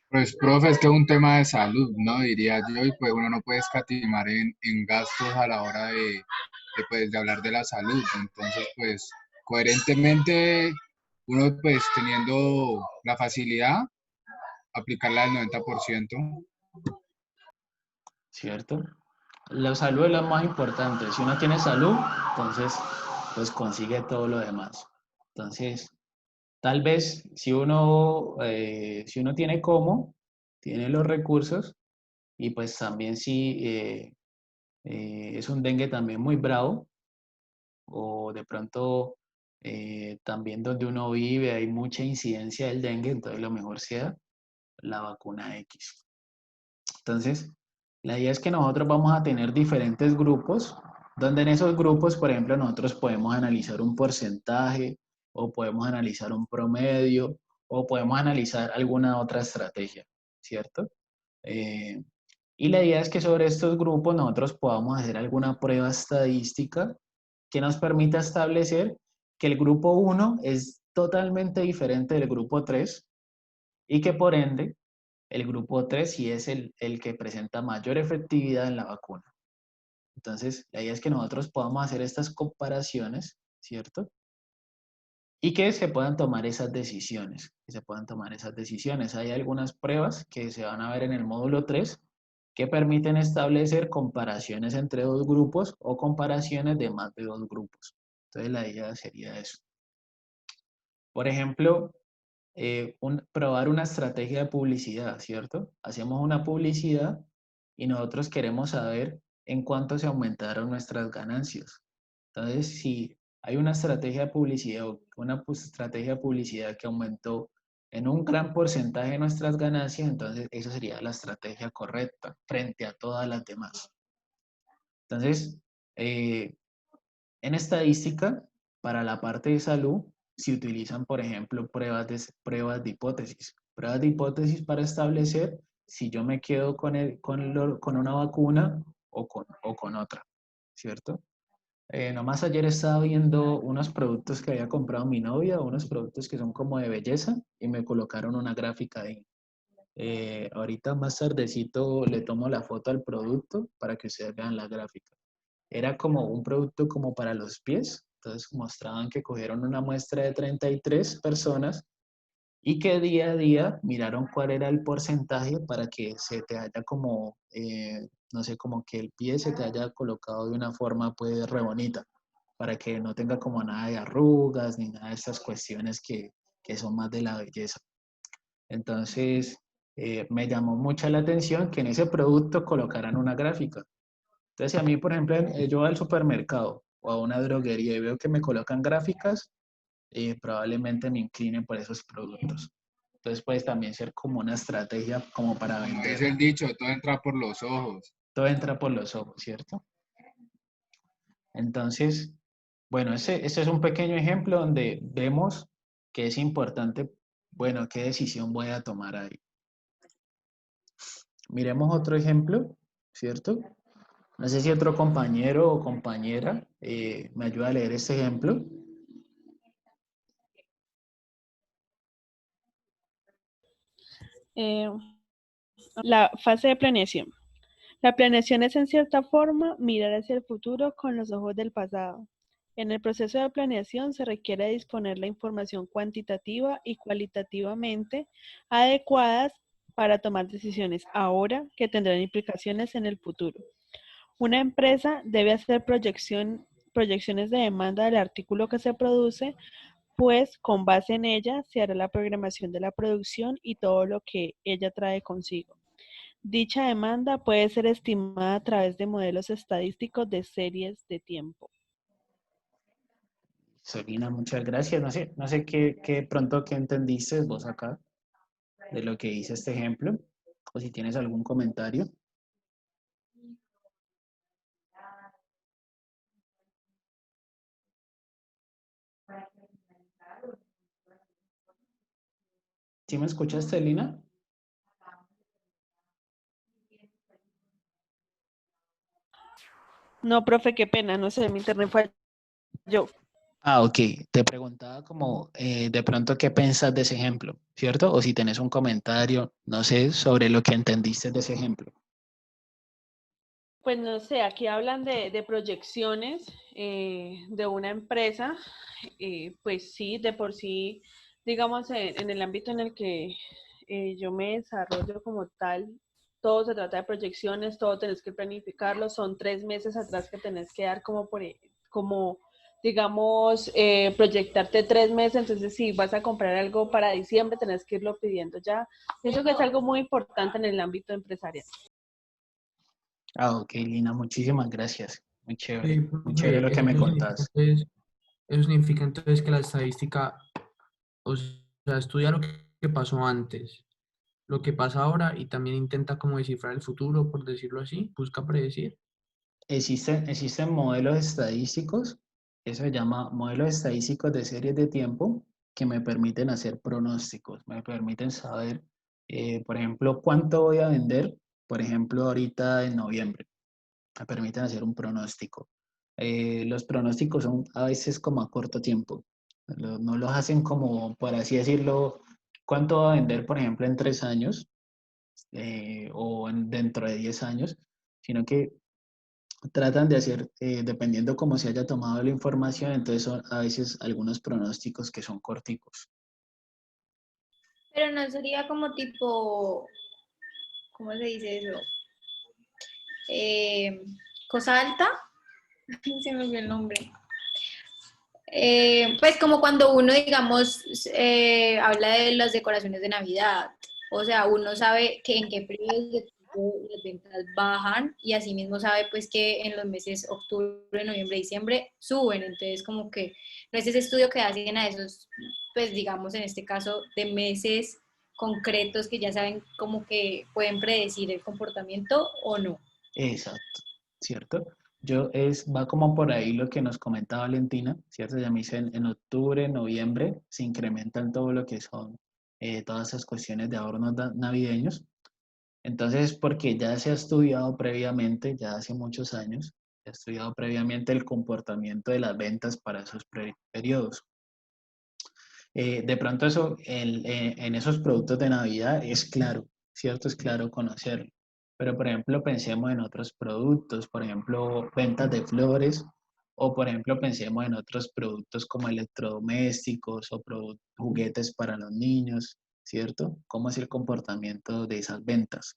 Speaker 9: Pues, profe, es que es un tema de salud, ¿no? Diría yo, y pues uno no puede escatimar en gastos a la hora de hablar de la salud. Entonces, pues, coherentemente, uno pues teniendo la facilidad, aplicarla al 90%.
Speaker 1: ¿Cierto? La salud es lo más importante. Si uno tiene salud, entonces, pues consigue todo lo demás. Entonces, tal vez si uno tiene cómo, tiene los recursos, y pues también si es un dengue también muy bravo, o de pronto también donde uno vive hay mucha incidencia del dengue, entonces lo mejor sea la vacuna X. Entonces, la idea es que nosotros vamos a tener diferentes grupos, donde en esos grupos, por ejemplo, nosotros podemos analizar un porcentaje, o podemos analizar un promedio, o podemos analizar alguna otra estrategia, ¿cierto? Eh, y la idea es que sobre estos grupos nosotros podamos hacer alguna prueba estadística que nos permita establecer que el grupo 1 es totalmente diferente del grupo 3 y que por ende el grupo 3 sí es el que presenta mayor efectividad en la vacuna. Entonces, la idea es que nosotros podamos hacer estas comparaciones, ¿cierto? Y que se puedan tomar esas decisiones, Hay algunas pruebas que se van a ver en el módulo 3 que permiten establecer comparaciones entre dos grupos o comparaciones de más de dos grupos. Entonces, la idea sería eso. Por ejemplo, probar una estrategia de publicidad, ¿cierto? Hacemos una publicidad y nosotros queremos saber en cuánto se aumentaron nuestras ganancias. Entonces, si hay una estrategia de publicidad o una estrategia de publicidad que aumentó en un gran porcentaje de nuestras ganancias, entonces esa sería la estrategia correcta frente a todas las demás. Entonces, en estadística, para la parte de salud, se utilizan, por ejemplo, pruebas de hipótesis. Pruebas de hipótesis para establecer si yo me quedo con una vacuna o con otra, ¿cierto? Nomás ayer estaba viendo unos productos que había comprado mi novia, unos productos que son como de belleza, y me colocaron una gráfica ahí. Ahorita más tardecito le tomo la foto al producto para que ustedes vean la gráfica. Era como un producto como para los pies, entonces mostraban que cogieron una muestra de 33 personas y que día a día miraron cuál era el porcentaje para que se te haya como, no sé, como que el pie se te haya colocado de una forma pues re bonita, para que no tenga como nada de arrugas ni nada de esas cuestiones que son más de la belleza. Entonces, me llamó mucha la atención que en ese producto colocaran una gráfica. Entonces, si a mí, por ejemplo, yo voy al supermercado o a una droguería y veo que me colocan gráficas, probablemente me incline por esos productos. Entonces, puede también ser como una estrategia como para
Speaker 9: Como
Speaker 1: vender.
Speaker 9: dice el dicho, todo entra por los ojos.
Speaker 1: Todo entra por los ojos, ¿cierto? Entonces, bueno, ese es un pequeño ejemplo donde vemos que es importante, bueno, qué decisión voy a tomar ahí. Miremos otro ejemplo, ¿cierto? No sé si otro compañero o compañera me ayuda a leer este ejemplo.
Speaker 10: La fase de planeación. La planeación es en cierta forma mirar hacia el futuro con los ojos del pasado. En el proceso de planeación se requiere disponer la información cuantitativa y cualitativamente adecuadas para tomar decisiones ahora que tendrán implicaciones en el futuro. Una empresa debe hacer proyecciones de demanda del artículo que se produce, pues con base en ella se hará la programación de la producción y todo lo que ella trae consigo. Dicha demanda puede ser estimada a través de modelos estadísticos de series de tiempo.
Speaker 1: Solina, muchas gracias. No sé qué pronto que entendiste vos acá de lo que hice este ejemplo, o si tienes algún comentario. ¿Sí me escuchaste, Lina?
Speaker 10: No, profe, qué pena, no sé, mi internet falló.
Speaker 1: Ah, ok. Te preguntaba como de pronto qué pensas de ese ejemplo, ¿cierto? O si tenés un comentario, no sé, sobre lo que entendiste de ese ejemplo.
Speaker 10: Pues no sé, aquí hablan de proyecciones de una empresa, pues sí, de por sí, digamos, en el ámbito en el que yo me desarrollo como tal, todo se trata de proyecciones, todo tenés que planificarlo, son 3 meses atrás que tenés que dar como digamos, proyectarte 3 meses, entonces si vas a comprar algo para diciembre, tenés que irlo pidiendo ya. Pienso que es algo muy importante en el ámbito empresarial.
Speaker 1: Ah, ok, Lina, muchísimas gracias. Muy chévere.
Speaker 6: Sí,
Speaker 1: Muy chévere lo
Speaker 6: profe,
Speaker 1: que me contás.
Speaker 6: eso significa entonces que la estadística, o sea, estudia lo que pasó antes, lo que pasa ahora y también intenta como descifrar el futuro, por decirlo así, busca predecir.
Speaker 1: Existen modelos estadísticos, eso se llama modelos estadísticos de series de tiempo, que me permiten hacer pronósticos, me permiten saber, por ejemplo, cuánto voy a vender, por ejemplo, ahorita en noviembre. Me permiten hacer un pronóstico. Los pronósticos son a veces como a corto tiempo. No los hacen como, por así decirlo, cuánto va a vender, por ejemplo, en 3 años dentro de 10 años, sino que tratan de hacer, dependiendo cómo se haya tomado la información, entonces son a veces algunos pronósticos que son corticos.
Speaker 7: Pero no sería como tipo, ¿cómo se dice eso? Cosa alta, se me olvidó el nombre. Pues como cuando uno, digamos, habla de las decoraciones de Navidad, o sea, uno sabe que en qué periodo de tiempo las ventas bajan y asimismo sabe pues que en los meses octubre, noviembre, diciembre suben. Entonces como que no es ese estudio que hacen a esos, pues digamos en este caso, de meses concretos que ya saben como que pueden predecir el comportamiento o no.
Speaker 1: Exacto, ¿cierto? Va como por ahí lo que nos comentaba Valentina, ¿cierto? Ya me dice en octubre, noviembre, se incrementan todo lo que son todas esas cuestiones de ahorros navideños. Entonces, porque ya se ha estudiado previamente, ya hace muchos años, se ha estudiado previamente el comportamiento de las ventas para esos periodos. De pronto eso, en esos productos de Navidad es claro, ¿cierto? Es claro conocerlo. Pero, por ejemplo, pensemos en otros productos, por ejemplo, ventas de flores, o por ejemplo, pensemos en otros productos como electrodomésticos o juguetes para los niños, ¿cierto? ¿Cómo es el comportamiento de esas ventas?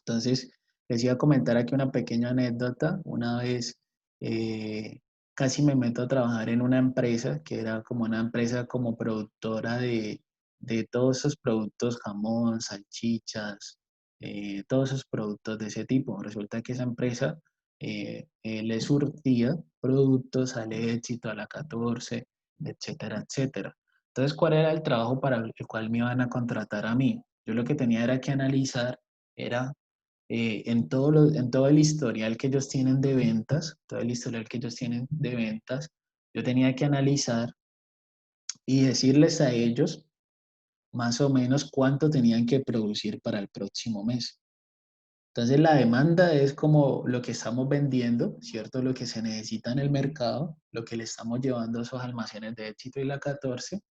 Speaker 1: Entonces, les iba a comentar aquí una pequeña anécdota. Una vez casi me meto a trabajar en una empresa que era como una empresa como productora de todos esos productos, jamón, salchichas, todos esos productos de ese tipo. Resulta que esa empresa le surtía productos al Éxito, a la 14, etcétera, etcétera. Entonces, ¿cuál era el trabajo para el cual me iban a contratar a mí? Yo lo que tenía era que analizar era en todo el historial que ellos tienen de ventas, todo el historial que ellos tienen de ventas, yo tenía que analizar y decirles a ellos más o menos cuánto tenían que producir para el próximo mes. Entonces la demanda es como lo que estamos vendiendo, ¿cierto? Lo que se necesita en el mercado, lo que le estamos llevando a esos almacenes de Éxito y la 14.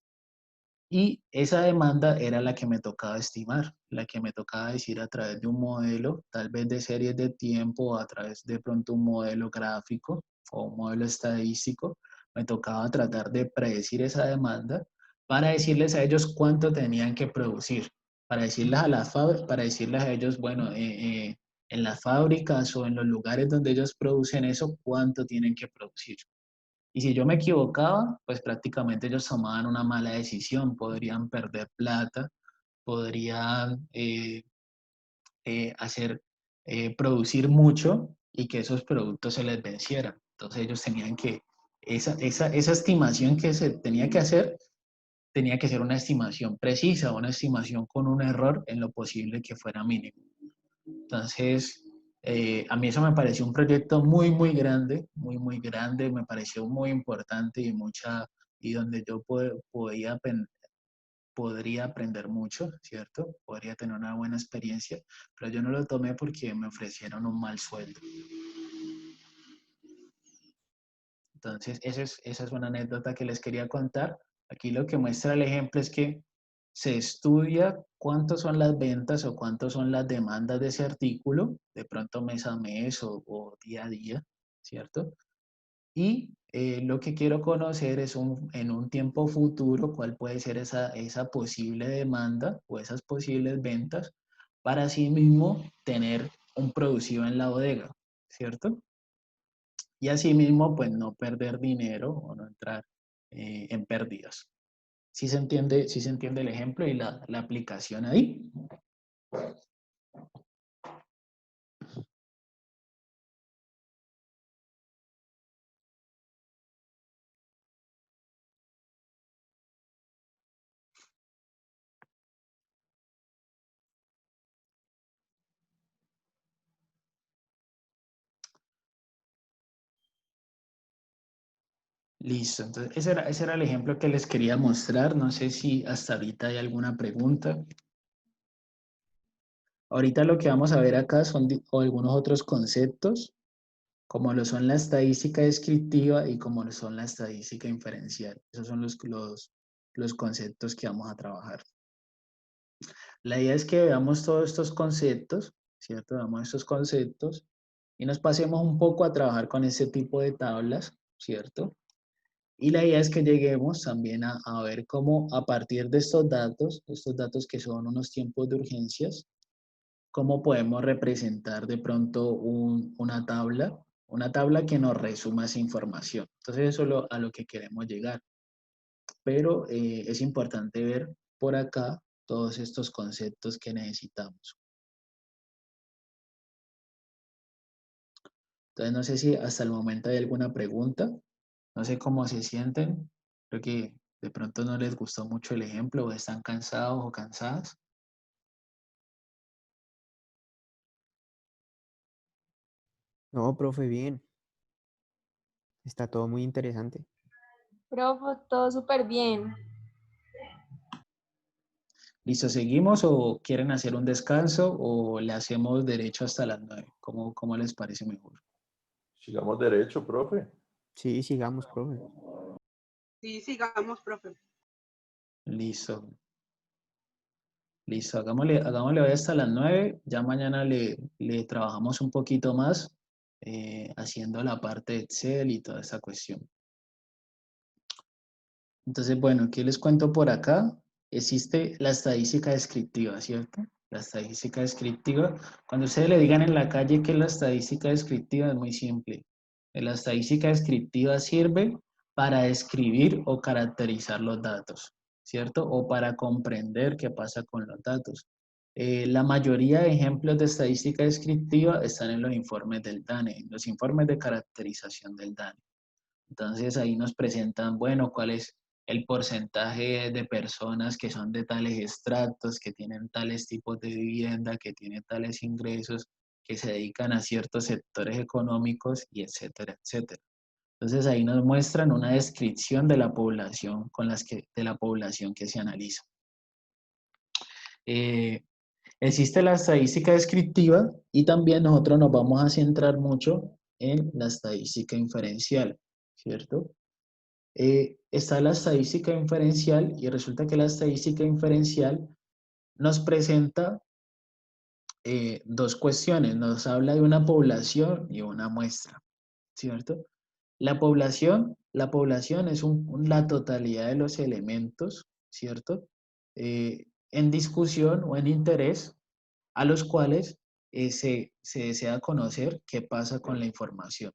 Speaker 1: Y esa demanda era la que me tocaba estimar, la que me tocaba decir a través de un modelo, tal vez de series de tiempo, o a través de pronto un modelo gráfico o un modelo estadístico, me tocaba tratar de predecir esa demanda para decirles a ellos cuánto tenían que producir, para decirles para decirles a ellos, bueno, en las fábricas o en los lugares donde ellos producen eso, cuánto tienen que producir. Y si yo me equivocaba, pues prácticamente ellos tomaban una mala decisión, podrían perder plata, podrían producir mucho y que esos productos se les vencieran. Entonces ellos tenían que, esa estimación que se tenía que hacer, tenía que ser una estimación precisa, una estimación con un error en lo posible que fuera mínimo. Entonces, a mí eso me pareció un proyecto muy, muy grande, me pareció muy importante y donde yo podría aprender mucho, ¿cierto? Podría tener una buena experiencia, pero yo no lo tomé porque me ofrecieron un mal sueldo. Entonces, esa es una anécdota que les quería contar. Aquí lo que muestra el ejemplo es que se estudia cuántas son las ventas o cuántas son las demandas de ese artículo, de pronto mes a mes o día a día, ¿cierto? Y lo que quiero conocer es en un tiempo futuro cuál puede ser esa posible demanda o esas posibles ventas para así mismo tener un producido en la bodega, ¿cierto? Y asimismo, pues no perder dinero o no entrar en pérdidas. Sí se entiende el ejemplo y la aplicación ahí? Listo, entonces ese era el ejemplo que les quería mostrar. No sé si hasta ahorita hay alguna pregunta. Ahorita lo que vamos a ver acá son algunos otros conceptos, como lo son la estadística descriptiva y como lo son la estadística inferencial. Esos son los conceptos que vamos a trabajar. La idea es que veamos todos estos conceptos, ¿cierto? Veamos estos conceptos y nos pasemos un poco a trabajar con este tipo de tablas, ¿cierto? Y la idea es que lleguemos también a ver cómo a partir de estos datos que son unos tiempos de urgencias, cómo podemos representar de pronto una tabla que nos resuma esa información. Entonces eso es a lo que queremos llegar. Pero es importante ver por acá todos estos conceptos que necesitamos. Entonces no sé si hasta el momento hay alguna pregunta, no sé cómo se sienten, creo que de pronto no les gustó mucho el ejemplo o están cansados o cansadas.
Speaker 5: No, profe, bien. Está todo muy interesante.
Speaker 11: Profe, todo súper bien.
Speaker 1: ¿Listo? ¿Seguimos o quieren hacer un descanso o le hacemos derecho hasta las 9? ¿Cómo les parece mejor?
Speaker 8: Sigamos derecho, profe.
Speaker 5: Sí, sigamos, profe.
Speaker 12: Sí, sigamos, profe.
Speaker 1: Listo. Listo, hagámosle hoy hasta las 9. Ya mañana le trabajamos un poquito más haciendo la parte de Excel y toda esa cuestión. Entonces, bueno, ¿qué les cuento por acá? Existe la estadística descriptiva, ¿cierto? La estadística descriptiva. Cuando ustedes le digan en la calle que la estadística descriptiva es muy simple. La estadística descriptiva sirve para describir o caracterizar los datos, ¿cierto? O para comprender qué pasa con los datos. La mayoría de ejemplos de estadística descriptiva están en los informes del DANE, los informes de caracterización del DANE. Entonces ahí nos presentan, bueno, cuál es el porcentaje de personas que son de tales estratos, que tienen tales tipos de vivienda, que tienen tales ingresos, que se dedican a ciertos sectores económicos y etcétera, etcétera. Entonces ahí nos muestran una descripción de la población de la población que se analiza. Existe la estadística descriptiva y también nosotros nos vamos a centrar mucho en la estadística inferencial, ¿cierto? Está la estadística inferencial y resulta que la estadística inferencial nos presenta dos cuestiones. Nos habla de una población y una muestra, ¿cierto? La población es la totalidad de los elementos, ¿cierto? En discusión o en interés a los cuales se desea conocer qué pasa con la información.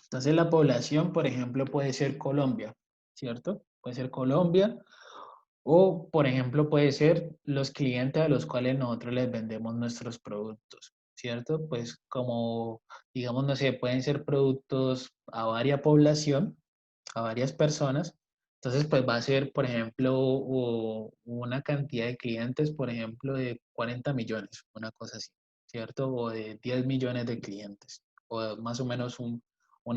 Speaker 1: Entonces la población, por ejemplo, puede ser Colombia, ¿cierto? Puede ser Colombia o, por ejemplo, puede ser los clientes a los cuales nosotros les vendemos nuestros productos, ¿cierto? Pues como, digamos, no sé, pueden ser productos a varias población, a varias personas. Entonces, pues va a ser, por ejemplo, una cantidad de clientes, por ejemplo, de 40 millones, una cosa así, ¿cierto? O de 10 millones de clientes, o más o menos un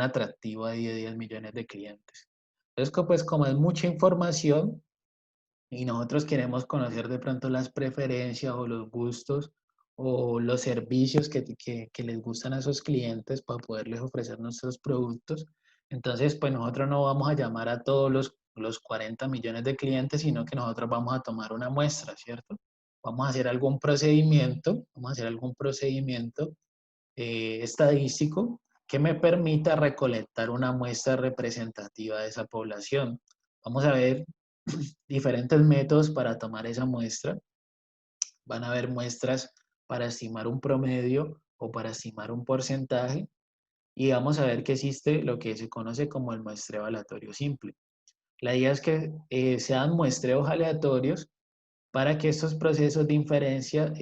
Speaker 1: atractivo ahí de 10 millones de clientes. Entonces, pues como es mucha información y nosotros queremos conocer de pronto las preferencias o los gustos o los servicios que les gustan a esos clientes para poderles ofrecer nuestros productos, entonces pues nosotros no vamos a llamar a todos los 40 millones de clientes, sino que nosotros vamos a tomar una muestra, ¿cierto? Vamos a hacer algún procedimiento estadístico que me permita recolectar una muestra representativa de esa población. Vamos a ver diferentes métodos para tomar esa muestra. Van a haber muestras para estimar un promedio o para estimar un porcentaje y vamos a ver que existe lo que se conoce como el muestreo aleatorio simple. La idea es que sean muestreos aleatorios para que estos procesos de inferencia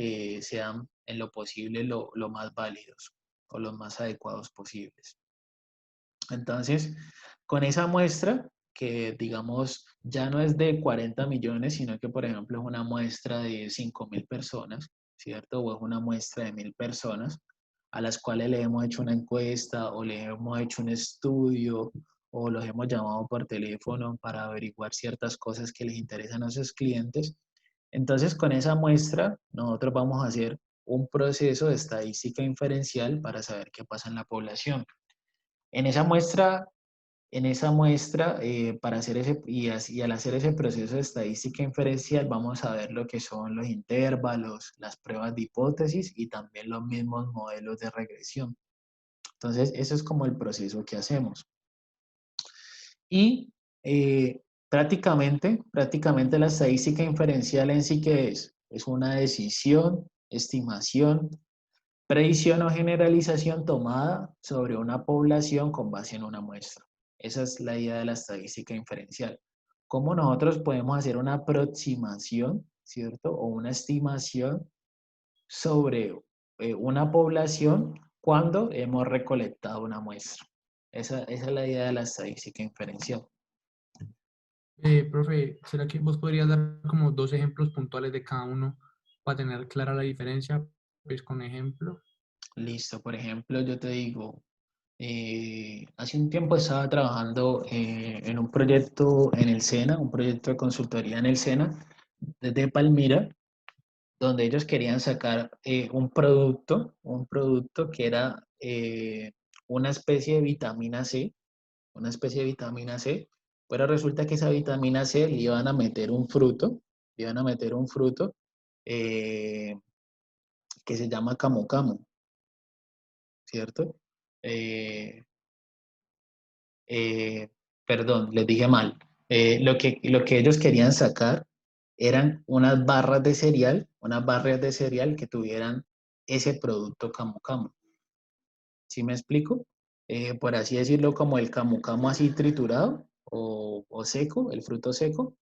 Speaker 1: sean en lo posible lo más válidos o los más adecuados posibles. Entonces, con esa muestra, que digamos ya no es de 40 millones, sino que por ejemplo es una muestra de 5.000 personas, ¿cierto? O es una muestra de 1.000 personas a las cuales le hemos hecho una encuesta o le hemos hecho un estudio o los hemos llamado por teléfono para averiguar ciertas cosas que les interesan a sus clientes. Entonces, con esa muestra, nosotros vamos a hacer un proceso de estadística inferencial para saber qué pasa en la población. En esa muestra, para hacer y al hacer ese proceso de estadística inferencial, vamos a ver lo que son los intervalos, las pruebas de hipótesis y también los mismos modelos de regresión. Entonces, eso es como el proceso que hacemos. Y prácticamente la estadística inferencial en sí, ¿qué es? Es una decisión, estimación, predicción o generalización tomada sobre una población con base en una muestra. Esa es la idea de la estadística inferencial. ¿Cómo nosotros podemos hacer una aproximación, ¿cierto? O una estimación sobre una población cuando hemos recolectado una muestra. Esa es la idea de la estadística inferencial.
Speaker 6: Profe, ¿será que vos podrías dar como 2 ejemplos puntuales de cada uno para tener clara la diferencia? Pues con ejemplo.
Speaker 1: Listo, por ejemplo, yo te digo, hace un tiempo estaba trabajando en un proyecto en el SENA, un proyecto de consultoría en el SENA, desde Palmira, donde ellos querían sacar un producto que era una especie de vitamina C, una especie de vitamina C, pero resulta que esa vitamina C le iban a meter un fruto, le iban a meter un fruto eh, que se llama camu camu, ¿cierto? Eh, eh, Perdón, les dije mal. Lo que ellos querían sacar eran unas barras de cereal que tuvieran ese producto camu camu. ¿Sí me explico? Por así decirlo, como el camu camu así triturado o seco, el fruto seco.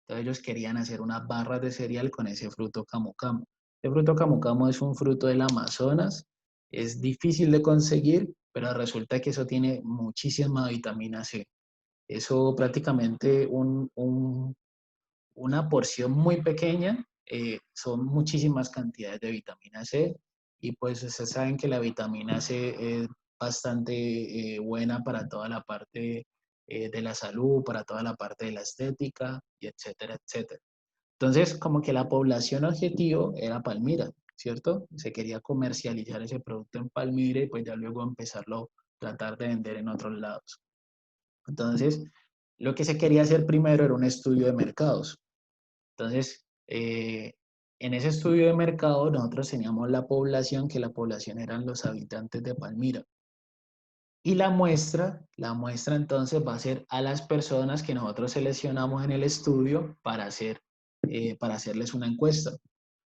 Speaker 1: Entonces ellos querían hacer unas barras de cereal con ese fruto camu camu. El fruto camu camu es un fruto del Amazonas, es difícil de conseguir, pero resulta que eso tiene muchísima vitamina C. Eso prácticamente una porción muy pequeña, son muchísimas cantidades de vitamina C y pues ustedes saben que la vitamina C es bastante buena para toda la parte de la salud, para toda la parte de la estética y etcétera, etcétera. Entonces, como que la población objetivo era Palmira, ¿cierto? Se quería comercializar ese producto en Palmira y pues ya luego empezarlo, tratar de vender en otros lados. Entonces, lo que se quería hacer primero era un estudio de mercados. Entonces, en ese estudio de mercado nosotros teníamos la población, que la población eran los habitantes de Palmira. Y la muestra entonces va a ser a las personas que nosotros seleccionamos en el estudio para hacerles una encuesta.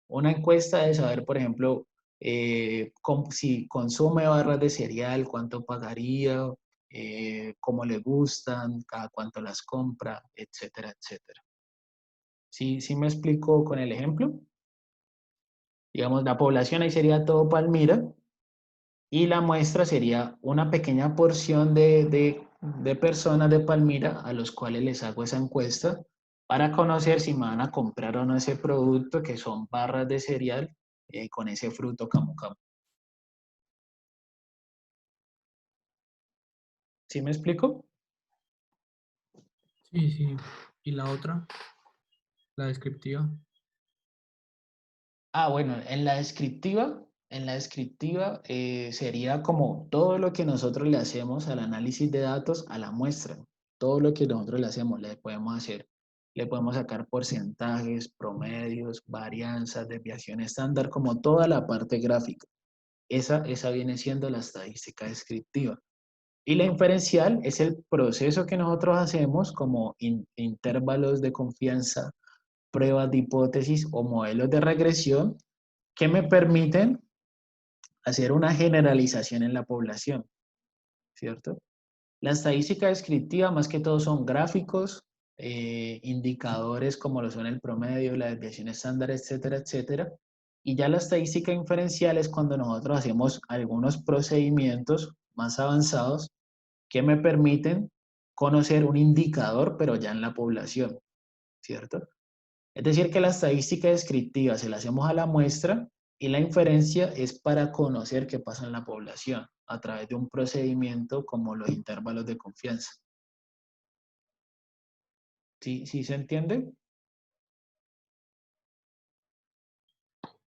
Speaker 1: Una encuesta de saber, por ejemplo, si consume barras de cereal, cuánto pagaría, cómo le gustan, cada cuánto las compra, etcétera, etcétera. ¿Sí me explico con el ejemplo? Digamos, la población ahí sería todo Palmira y la muestra sería una pequeña porción de personas de Palmira a los cuales les hago esa encuesta para conocer si me van a comprar o no ese producto, que son barras de cereal con ese fruto camu camu. ¿Sí me explico?
Speaker 6: Sí, sí. ¿Y la otra? La descriptiva.
Speaker 1: Bueno, en la descriptiva sería como todo lo que nosotros le hacemos al análisis de datos a la muestra. Todo lo que nosotros le hacemos, le podemos sacar porcentajes, promedios, varianzas, desviación estándar, como toda la parte gráfica. Esa viene siendo la estadística descriptiva. Y la inferencial es el proceso que nosotros hacemos como intervalos de confianza, pruebas de hipótesis o modelos de regresión que me permiten hacer una generalización en la población, ¿cierto? La estadística descriptiva más que todo son gráficos, indicadores como lo son el promedio, la desviación estándar, etcétera, etcétera. Y ya la estadística inferencial es cuando nosotros hacemos algunos procedimientos más avanzados que me permiten conocer un indicador, pero ya en la población, ¿cierto? Es decir, que la estadística descriptiva se la hacemos a la muestra y la inferencia es para conocer qué pasa en la población a través de un procedimiento como los intervalos de confianza. ¿Sí se entiende?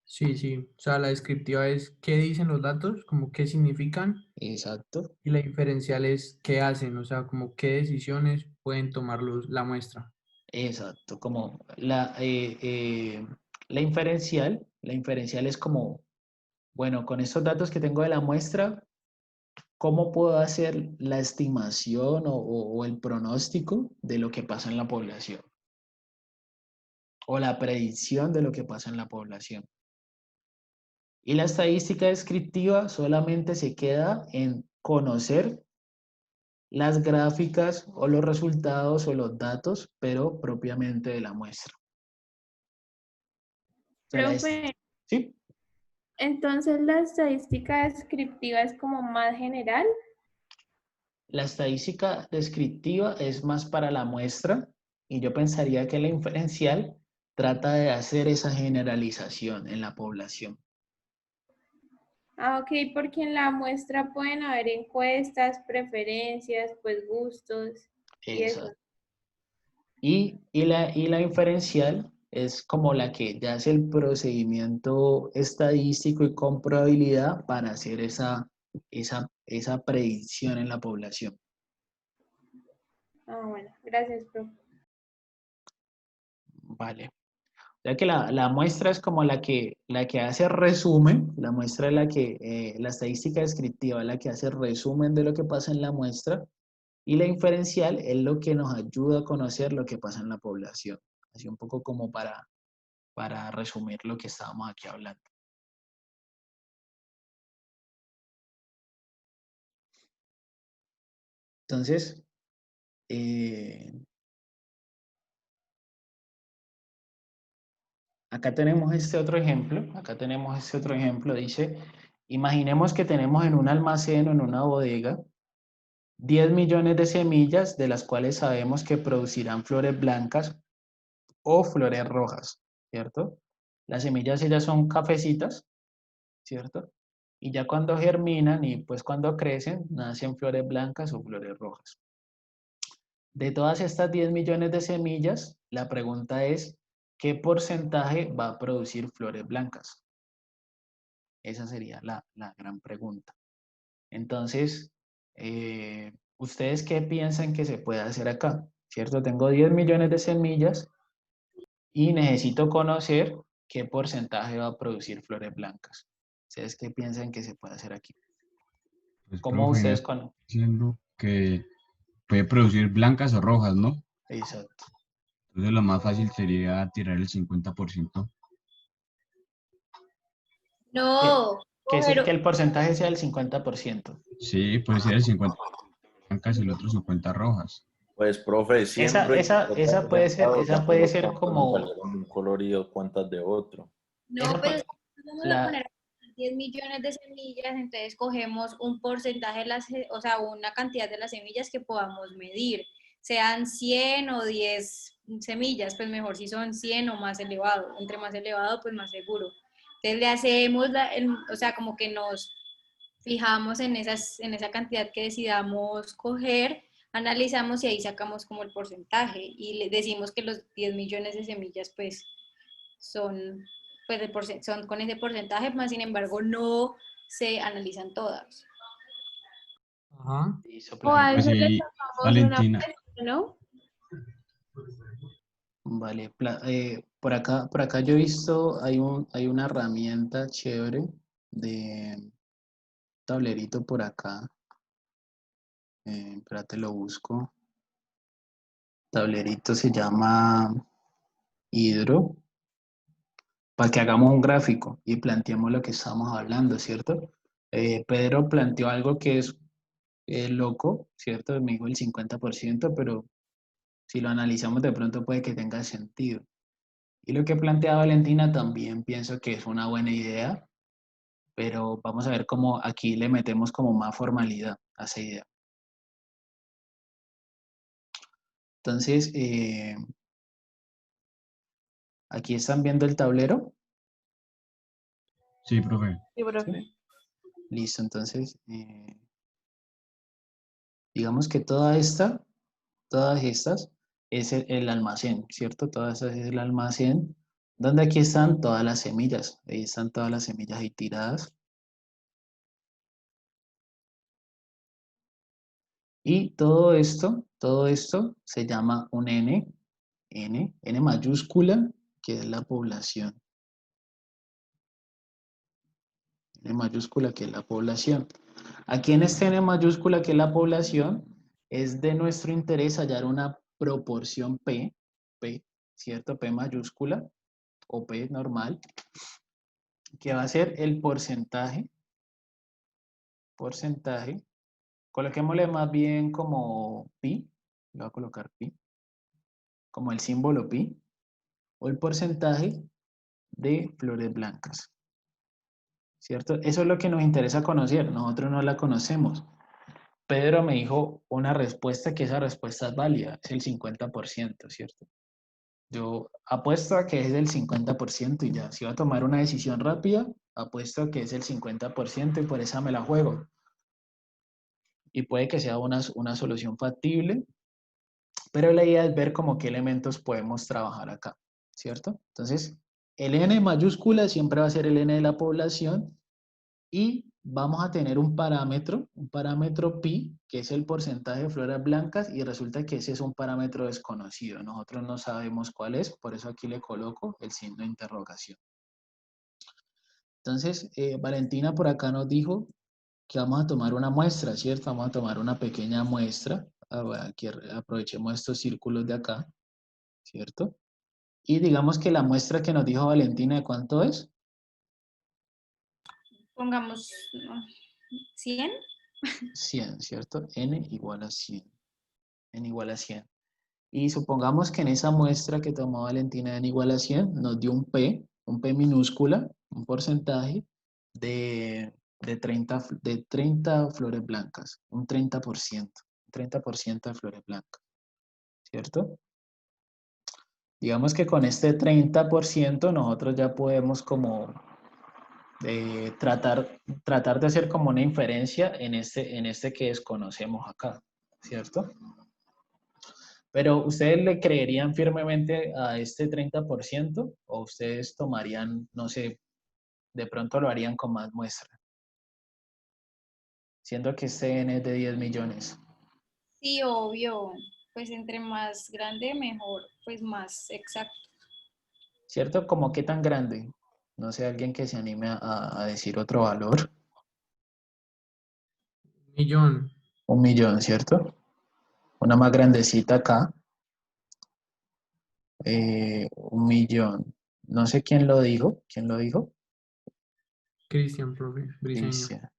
Speaker 6: Sí, sí. O sea, la descriptiva es qué dicen los datos, como qué significan.
Speaker 1: Exacto.
Speaker 6: Y la inferencial es qué hacen, o sea, como qué decisiones pueden tomar la muestra.
Speaker 1: Exacto, como la inferencial es como, bueno, con estos datos que tengo de la muestra, ¿cómo puedo hacer la estimación o el pronóstico de lo que pasa en la población? O la predicción de lo que pasa en la población. Y la estadística descriptiva solamente se queda en conocer las gráficas o los resultados o los datos, pero propiamente de la muestra. O sea,
Speaker 10: Profe,
Speaker 1: ¿sí?
Speaker 11: Entonces la estadística descriptiva es como más general.
Speaker 1: La estadística descriptiva es más para la muestra y yo pensaría que la inferencial trata de hacer esa generalización en la población.
Speaker 11: Ah, ok, porque en la muestra pueden haber encuestas, preferencias, pues gustos y eso.
Speaker 1: Exacto. Y la inferencial es como la que ya hace el procedimiento estadístico y con probabilidad para hacer esa predicción en la población.
Speaker 11: Ah, bueno, gracias, profe.
Speaker 1: Vale. Ya que la muestra es como la que hace resumen, la muestra es la estadística descriptiva es la que hace resumen de lo que pasa en la muestra, y la inferencial es lo que nos ayuda a conocer lo que pasa en la población. Así un poco como para resumir lo que estábamos aquí hablando. Entonces, acá tenemos este otro ejemplo, dice, imaginemos que tenemos en un almacén o en una bodega 10 millones de semillas, de las cuales sabemos que producirán flores blancas o flores rojas, ¿cierto? Las semillas ellas son cafecitas, ¿cierto? Y ya cuando germinan y pues cuando crecen, nacen flores blancas o flores rojas. De todas estas 10 millones de semillas, la pregunta es, ¿qué porcentaje va a producir flores blancas? Esa sería la gran pregunta. Entonces, ¿ustedes qué piensan que se puede hacer acá? ¿Cierto? Tengo 10 millones de semillas y necesito conocer qué porcentaje va a producir flores blancas. ¿Ustedes qué piensan que se puede hacer aquí?
Speaker 4: Pues,
Speaker 1: ¿Cómo
Speaker 4: profe, me
Speaker 1: ustedes
Speaker 4: está diciendo que puede producir blancas o rojas, ¿no?
Speaker 1: Exacto.
Speaker 4: Entonces lo más fácil sería tirar el 50%.
Speaker 7: No, pero
Speaker 1: Que el porcentaje sea el 50%.
Speaker 4: Sí, puede ser el 50 blancas y el otro 50 rojas.
Speaker 8: Pues, profe, siempre
Speaker 1: Esa puede ser
Speaker 8: cuántas me
Speaker 1: como
Speaker 8: salieron de un color y cuántas de otro.
Speaker 7: no, pero vamos a
Speaker 1: la,
Speaker 7: poner 10 millones de semillas, entonces cogemos un porcentaje de las, o sea, una cantidad de las semillas que podamos medir, sean 100 o 10 semillas, pues mejor si son 100 o más elevado, entre más elevado, pues más seguro. Entonces le hacemos, o sea, como que nos fijamos en esa cantidad que decidamos coger, analizamos y ahí sacamos como el porcentaje y le decimos que los 10 millones de semillas, pues son, pues son con ese porcentaje, más sin embargo no se analizan todas.
Speaker 6: Ajá.
Speaker 11: O a
Speaker 4: Pues
Speaker 11: eso le
Speaker 4: sí,
Speaker 11: llamamos una
Speaker 4: Valentina.
Speaker 11: muestra, ¿no?
Speaker 1: Vale, por acá yo he visto, hay una herramienta chévere de tablerito por acá. Espérate, lo busco. Tablerito se llama Hidro, para que hagamos un gráfico y planteemos lo que estamos hablando, ¿cierto? Pedro planteó algo que es loco, ¿cierto? Me dijo el 50%, pero si lo analizamos de pronto puede que tenga sentido. Y lo que plantea Valentina también pienso que es una buena idea, pero vamos a ver cómo aquí le metemos como más formalidad a esa idea. Entonces, aquí están viendo el tablero.
Speaker 4: Sí, profe.
Speaker 10: Sí, profe.
Speaker 1: Listo, entonces, digamos que todas estas es el almacén, ¿cierto? Todas estas es el almacén, donde aquí están todas las semillas. Ahí están todas las semillas ahí tiradas. Y todo esto se llama un N mayúscula, que es la población. N mayúscula, que es la población. Aquí en este N mayúscula, que es la población, es de nuestro interés hallar una proporción P, ¿cierto? P mayúscula o P normal, que va a ser el porcentaje, coloquémosle más bien como pi, le voy a colocar pi, como el símbolo pi, o el porcentaje de flores blancas. ¿cierto? Eso es lo que nos interesa conocer, nosotros no la conocemos. Pedro me dijo una respuesta que esa respuesta es válida, es el 50%, ¿cierto? Yo apuesto a que es del 50% y ya, si va a tomar una decisión rápida, apuesto a que es el 50% y por esa me la juego. Y puede que sea una solución factible, pero la idea es ver como qué elementos podemos trabajar acá, ¿cierto? Entonces, el N mayúscula siempre va a ser el N de la población y vamos a tener un parámetro pi, que es el porcentaje de floras blancas, y resulta que ese es un parámetro desconocido. Nosotros no sabemos cuál es, por eso aquí le coloco el signo de interrogación. Entonces, Valentina por acá nos dijo que vamos a tomar una muestra, ¿cierto? Vamos a tomar una pequeña muestra. Aquí aprovechemos estos círculos de acá, ¿cierto? Y digamos que la muestra que nos dijo Valentina, ¿de cuánto es?
Speaker 7: Pongamos 100.
Speaker 1: 100, ¿cierto? N igual a 100. N igual a 100. Y supongamos que en esa muestra que tomó Valentina N igual a 100, nos dio un P minúscula, un porcentaje de 30 flores blancas, un 30% de flores blancas, ¿cierto? Digamos que con este 30% nosotros ya podemos como tratar de hacer como una inferencia en este que desconocemos acá, ¿cierto? Pero ¿ustedes le creerían firmemente a este 30% o ustedes tomarían, no sé, de pronto lo harían con más muestra? Siendo que este N es de 10 millones.
Speaker 7: Sí, obvio. Pues entre más grande, mejor, pues más exacto.
Speaker 1: ¿Cierto? ¿Como qué tan grande? No sé, alguien que se anime a decir otro valor.
Speaker 6: 1.000.000.
Speaker 1: 1.000.000, ¿cierto? Una más grandecita acá. 1.000.000. No sé quién lo dijo. ¿Quién lo dijo?
Speaker 6: Cristian, profe, Briseño.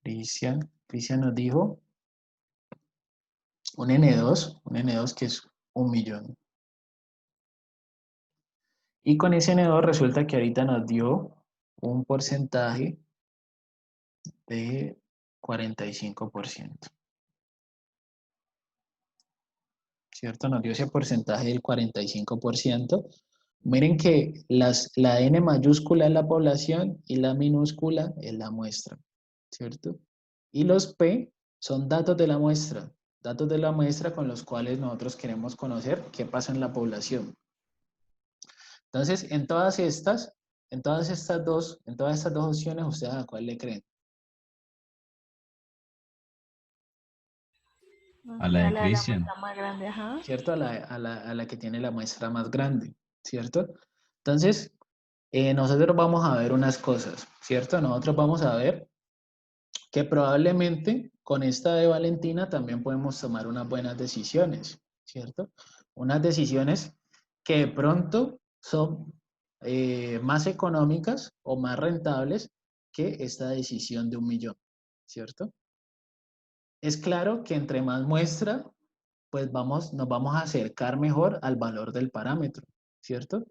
Speaker 1: Cristian nos dijo un N2 que es 1.000.000. Y con ese N2 resulta que ahorita nos dio un porcentaje de 45%. ¿Cierto? Nos dio ese porcentaje del 45%. Miren que la N mayúscula es la población y la minúscula es la muestra, ¿cierto? Y los P son datos de la muestra con los cuales nosotros queremos conocer qué pasa en la población. Entonces, en todas estas dos opciones, ¿ustedes a cuál le creen?
Speaker 4: A la de
Speaker 10: La
Speaker 4: Cristian.
Speaker 10: muestra más grande, ajá.
Speaker 1: ¿Cierto? A la que tiene la muestra más grande, ¿cierto? Entonces, nosotros vamos a ver unas cosas, ¿cierto? Nosotros vamos a ver que probablemente con esta de Valentina también podemos tomar unas buenas decisiones, ¿cierto? Unas decisiones que de pronto son más económicas o más rentables que esta decisión de 1.000.000, ¿cierto? Es claro que entre más muestra, pues nos vamos a acercar mejor al valor del parámetro, ¿cierto?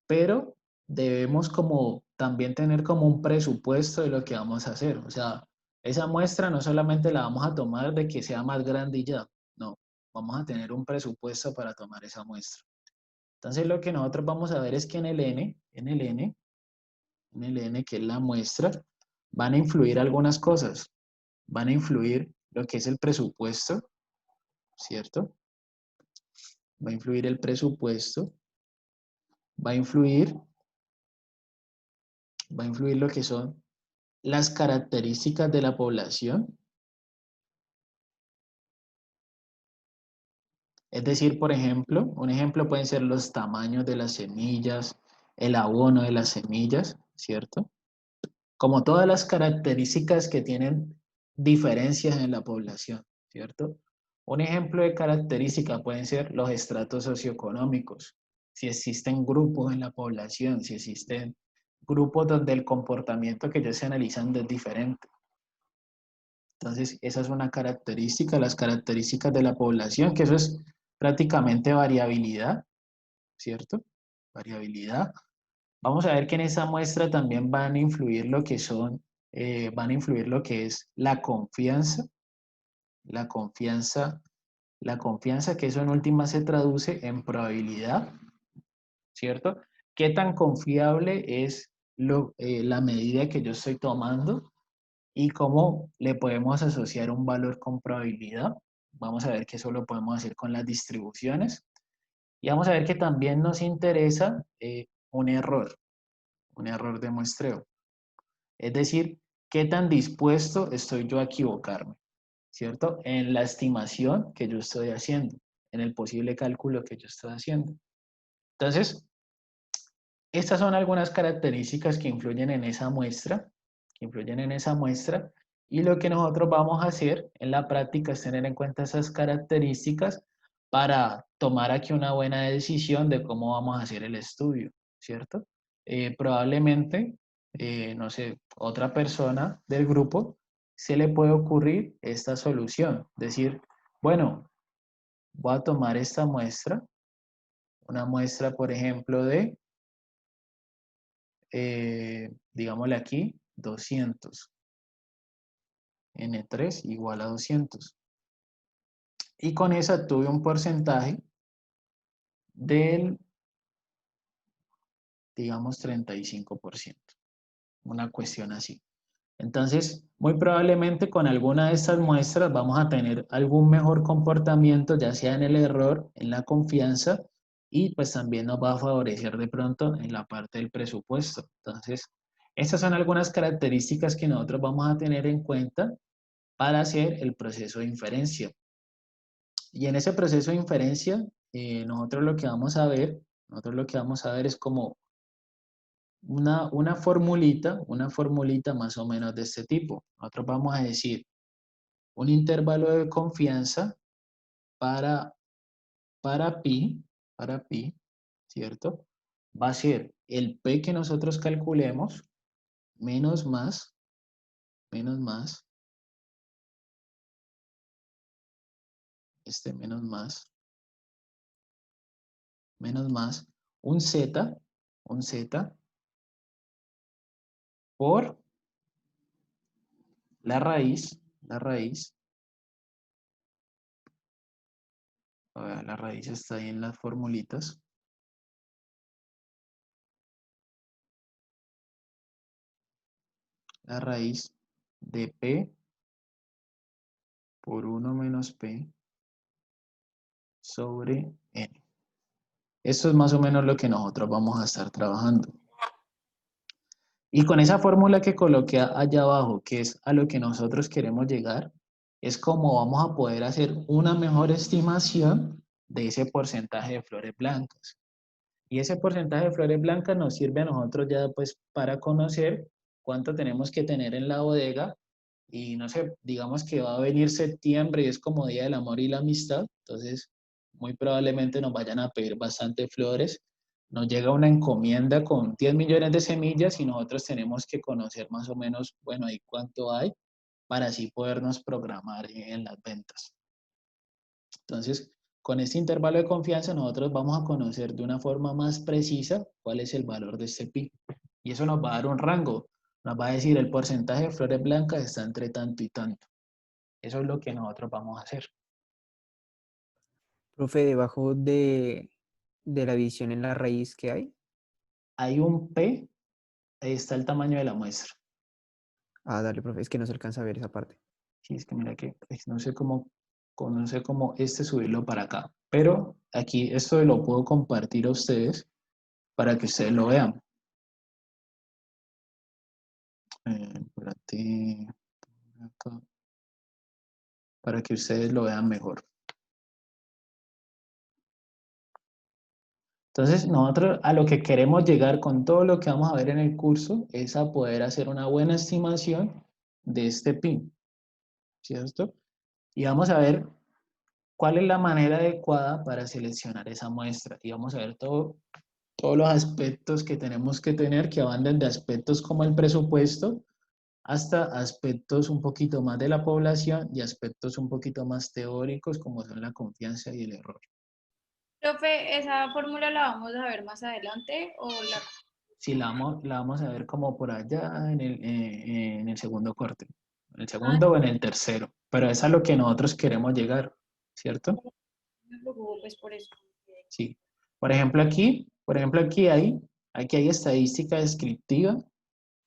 Speaker 1: Pero debemos como también tener como un presupuesto de lo que vamos a hacer. O sea, esa muestra no solamente la vamos a tomar de que sea más grande y ya, no, vamos a tener un presupuesto para tomar esa muestra. Entonces lo que nosotros vamos a ver es que en el N, que es la muestra, van a influir algunas cosas. Van a influir lo que es el presupuesto, ¿cierto? Va a influir el presupuesto, va a influir lo que son las características de la población. Es decir, por ejemplo, un ejemplo pueden ser los tamaños de las semillas, el abono de las semillas, ¿cierto? Como todas las características que tienen diferencias en la población, ¿cierto? Un ejemplo de característica pueden ser los estratos socioeconómicos, si existen grupos en la población, si existen grupos donde el comportamiento que ellos se analizan es diferente. Entonces, esa es una característica, las características de la población, que eso es prácticamente variabilidad, ¿cierto? Variabilidad. Vamos a ver que en esa muestra también van a influir lo que son, van a influir lo que es la confianza, la confianza, la confianza que eso en última se traduce en probabilidad, ¿cierto? ¿Qué tan confiable es la medida que yo estoy tomando y cómo le podemos asociar un valor con probabilidad? Vamos a ver que eso lo podemos hacer con las distribuciones. Y vamos a ver que también nos interesa un error de muestreo. Es decir, qué tan dispuesto estoy yo a equivocarme, ¿cierto? En la estimación que yo estoy haciendo, en el posible cálculo que yo estoy haciendo. Entonces, estas son algunas características que influyen en esa muestra, y lo que nosotros vamos a hacer en la práctica es tener en cuenta esas características para tomar aquí una buena decisión de cómo vamos a hacer el estudio, ¿cierto? Probablemente, no sé, otra persona del grupo se le puede ocurrir esta solución, decir, bueno, voy a tomar esta muestra, una muestra, por ejemplo, de digámosle aquí, 200. N3 igual a 200. Y con esa tuve un porcentaje del, digamos, 35%. Una cuestión así. Entonces, muy probablemente con alguna de estas muestras vamos a tener algún mejor comportamiento, ya sea en el error, en la confianza, y pues también nos va a favorecer de pronto en la parte del presupuesto. Entonces, estas son algunas características que nosotros vamos a tener en cuenta para hacer el proceso de inferencia. Y en ese proceso de inferencia, nosotros lo que vamos a ver es como una formulita más o menos de este tipo. Nosotros vamos a decir un intervalo de confianza para, pi, ¿cierto? Va a ser el P que nosotros calculemos menos más, menos más un Z por la raíz, a ver, la raíz está ahí en las formulitas, la raíz de P por 1 menos P sobre N. Esto es más o menos lo que nosotros vamos a estar trabajando. Y con esa fórmula que coloqué allá abajo, que es a lo que nosotros queremos llegar, es como vamos a poder hacer una mejor estimación de ese porcentaje de flores blancas. Y ese porcentaje de flores blancas nos sirve a nosotros ya pues para conocer cuánto tenemos que tener en la bodega. Y no sé, digamos que va a venir septiembre y es como Día del Amor y la Amistad, entonces muy probablemente nos vayan a pedir bastante flores. Nos llega una encomienda con 10 millones de semillas y nosotros tenemos que conocer más o menos, bueno, ahí cuánto hay para así podernos programar en las ventas. Entonces, con este intervalo de confianza nosotros vamos a conocer de una forma más precisa cuál es el valor de este pi. Y eso nos va a dar un rango. Nos va a decir el porcentaje de flores blancas está entre tanto y tanto. Eso es lo que nosotros vamos a hacer.
Speaker 5: Profe, debajo de la división en la raíz que hay.
Speaker 1: Hay un P, ahí está el tamaño de la muestra.
Speaker 5: Ah, dale, profe, es que no se alcanza a ver esa parte.
Speaker 1: Sí, es que mira que no sé cómo subirlo para acá. Pero aquí esto lo puedo compartir a ustedes para que ustedes lo vean. Espérate, acá, para que ustedes lo vean mejor. Entonces, nosotros a lo que queremos llegar con todo lo que vamos a ver en el curso es a poder hacer una buena estimación de este PIN, ¿cierto? Y vamos a ver cuál es la manera adecuada para seleccionar esa muestra. Y vamos a ver todos los aspectos que tenemos que tener, que van desde aspectos como el presupuesto hasta aspectos un poquito más de la población y aspectos un poquito más teóricos como son la confianza y el error.
Speaker 7: Profe, ¿esa fórmula la vamos a ver más adelante o la
Speaker 1: Sí, la vamos a ver como por allá en el segundo corte. En el segundo o en el tercero. Pero es a lo que nosotros queremos llegar, ¿cierto?
Speaker 7: No me preocupo, pues por eso.
Speaker 1: Sí. Por ejemplo, aquí hay estadística descriptiva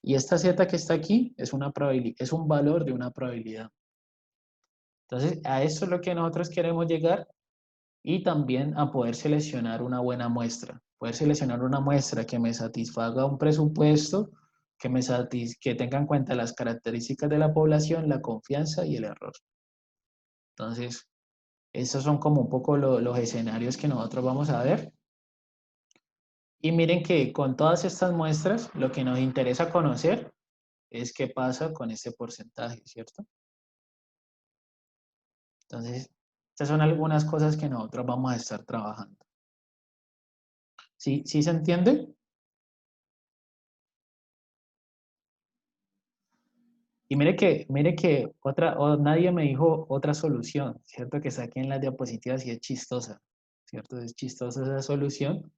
Speaker 1: y esta Z que está aquí es una probabilidad, es un valor de una probabilidad. Entonces, a eso es lo que nosotros queremos llegar y también a poder seleccionar una buena muestra. Poder seleccionar una muestra que me satisfaga un presupuesto, que tenga en cuenta las características de la población, la confianza y el error. Entonces, esos son como un poco los escenarios que nosotros vamos a ver. Y miren que con todas estas muestras, lo que nos interesa conocer es qué pasa con este porcentaje, ¿cierto? Entonces, estas son algunas cosas que nosotros vamos a estar trabajando. ¿Sí, sí se entiende? Y mire que nadie me dijo otra solución, ¿cierto? Que está aquí en las diapositivas y es chistosa, ¿cierto? Es chistosa esa solución.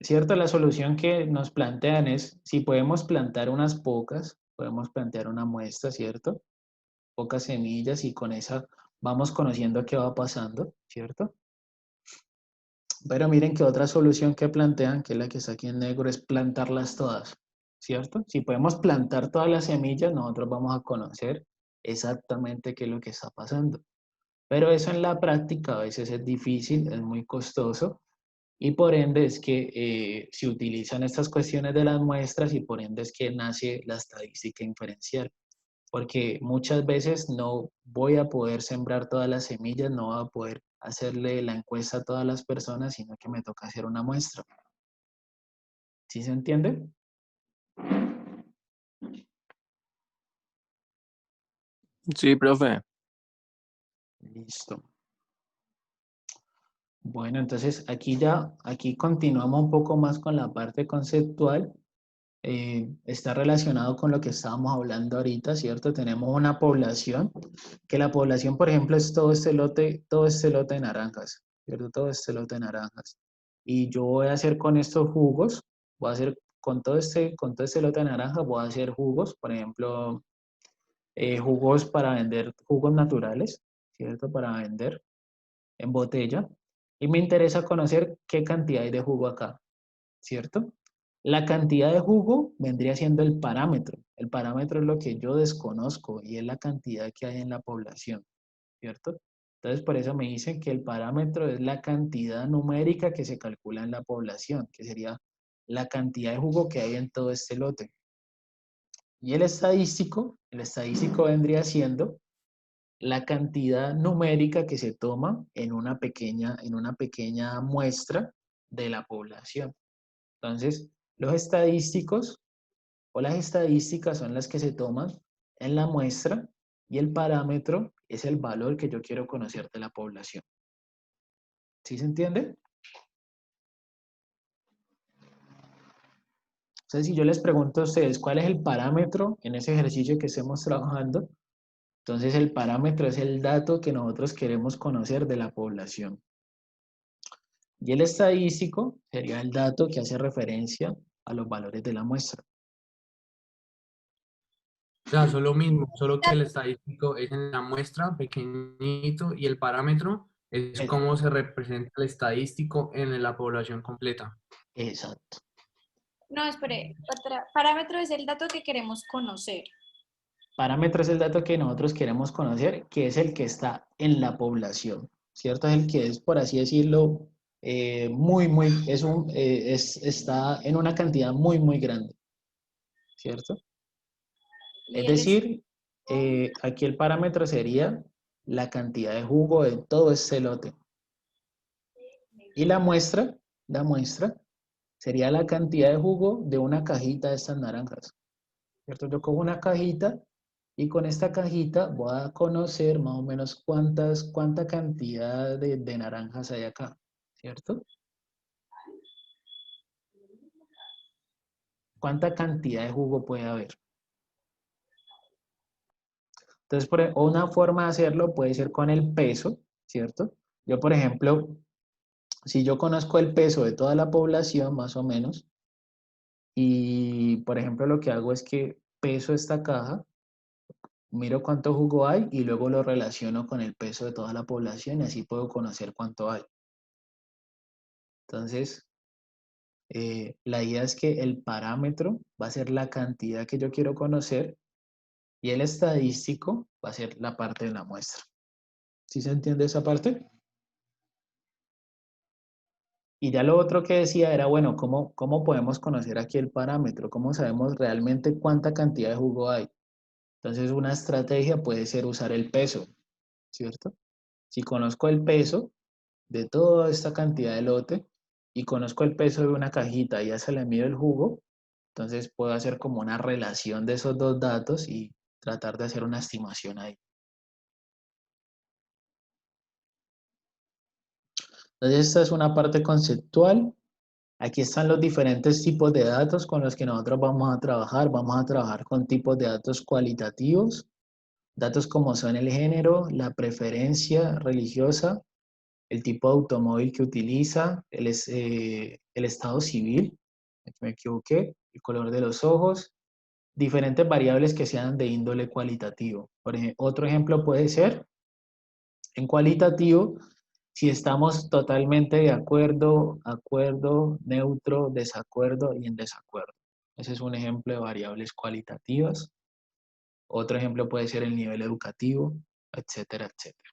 Speaker 1: ¿Cierto? La solución que nos plantean es, si podemos plantar unas pocas, podemos plantear una muestra, ¿cierto? Pocas semillas y con esa vamos conociendo qué va pasando, ¿cierto? Pero miren que otra solución que plantean, que es la que está aquí en negro, es plantarlas todas, ¿cierto? Si podemos plantar todas las semillas, nosotros vamos a conocer exactamente qué es lo que está pasando. Pero eso en la práctica a veces es difícil, es muy costoso y por ende es que se utilizan estas cuestiones de las muestras y por ende es que nace la estadística inferencial. Porque muchas veces no voy a poder sembrar todas las semillas, no voy a poder hacerle la encuesta a todas las personas, sino que me toca hacer una muestra. ¿Sí se entiende?
Speaker 3: Sí, profe.
Speaker 1: Listo. Bueno, entonces aquí continuamos un poco más con la parte conceptual. Está relacionado con lo que estábamos hablando ahorita, ¿cierto? Tenemos una población, que la población, por ejemplo, es todo este lote de naranjas, ¿cierto? Todo este lote de naranjas. Y yo voy a hacer con estos jugos, voy a hacer con todo este lote de naranjas, voy a hacer jugos, por ejemplo, jugos para vender, jugos naturales, ¿cierto? Para vender en botella. Y me interesa conocer qué cantidad hay de jugo acá, ¿cierto? La cantidad de jugo vendría siendo el parámetro. El parámetro es lo que yo desconozco y es la cantidad que hay en la población, ¿cierto? Entonces, por eso me dicen que el parámetro es la cantidad numérica que se calcula en la población, que sería la cantidad de jugo que hay en todo este lote. Y el estadístico vendría siendo la cantidad numérica que se toma en una pequeña muestra de la población. Entonces, los estadísticos o las estadísticas son las que se toman en la muestra y el parámetro es el valor que yo quiero conocer de la población. ¿Sí se entiende? Entonces, si yo les pregunto a ustedes cuál es el parámetro en ese ejercicio que estemos trabajando, entonces el parámetro es el dato que nosotros queremos conocer de la población. Y el estadístico sería el dato que hace referencia a los valores de la muestra.
Speaker 6: O sea, son lo mismo, solo que el estadístico es en la muestra, pequeñito, y el parámetro es cómo se representa el estadístico en la población completa.
Speaker 1: Exacto.
Speaker 7: No, espere, parámetro es el dato que queremos conocer.
Speaker 1: Parámetro es el dato que nosotros queremos conocer, que es el que está en la población, ¿cierto? Es el que es, por así decirlo, está en una cantidad muy grande, ¿cierto? Es decir, aquí el parámetro sería la cantidad de jugo de todo este lote. Y la muestra sería la cantidad de jugo de una cajita de estas naranjas, ¿cierto? Yo cojo una cajita y con esta cajita voy a conocer más o menos cuánta cantidad de naranjas hay acá, ¿cierto? ¿Cuánta cantidad de jugo puede haber? Entonces, una forma de hacerlo puede ser con el peso, ¿cierto? Yo, por ejemplo, Si yo conozco el peso de toda la población, más o menos, y por ejemplo lo que hago es que peso esta caja, miro cuánto jugo hay y luego lo relaciono con el peso de toda la población y así puedo conocer cuánto hay. Entonces, la idea es que el parámetro va a ser la cantidad que yo quiero conocer y el estadístico va a ser la parte de la muestra. ¿Sí se entiende esa parte? Y ya lo otro que decía era, bueno, ¿cómo podemos conocer aquí el parámetro? ¿Cómo sabemos realmente cuánta cantidad de jugo hay? Entonces, una estrategia puede ser usar el peso, ¿cierto? Si conozco el peso de toda esta cantidad de lote y conozco el peso de una cajita y ya se le mido el jugo, entonces puedo hacer como una relación de esos dos datos y tratar de hacer una estimación ahí. Entonces, esta es una parte conceptual. Aquí están los diferentes tipos de datos con los que nosotros vamos a trabajar. Vamos a trabajar con tipos de datos cualitativos, datos como son el género, la preferencia religiosa, el tipo de automóvil que utiliza, el estado civil, me equivoqué, el color de los ojos, diferentes variables que sean de índole cualitativo. Por ejemplo, otro ejemplo puede ser, en cualitativo, si estamos totalmente de acuerdo, acuerdo, neutro, desacuerdo y en desacuerdo. Ese es un ejemplo de variables cualitativas. Otro ejemplo puede ser el nivel educativo, etcétera, etcétera.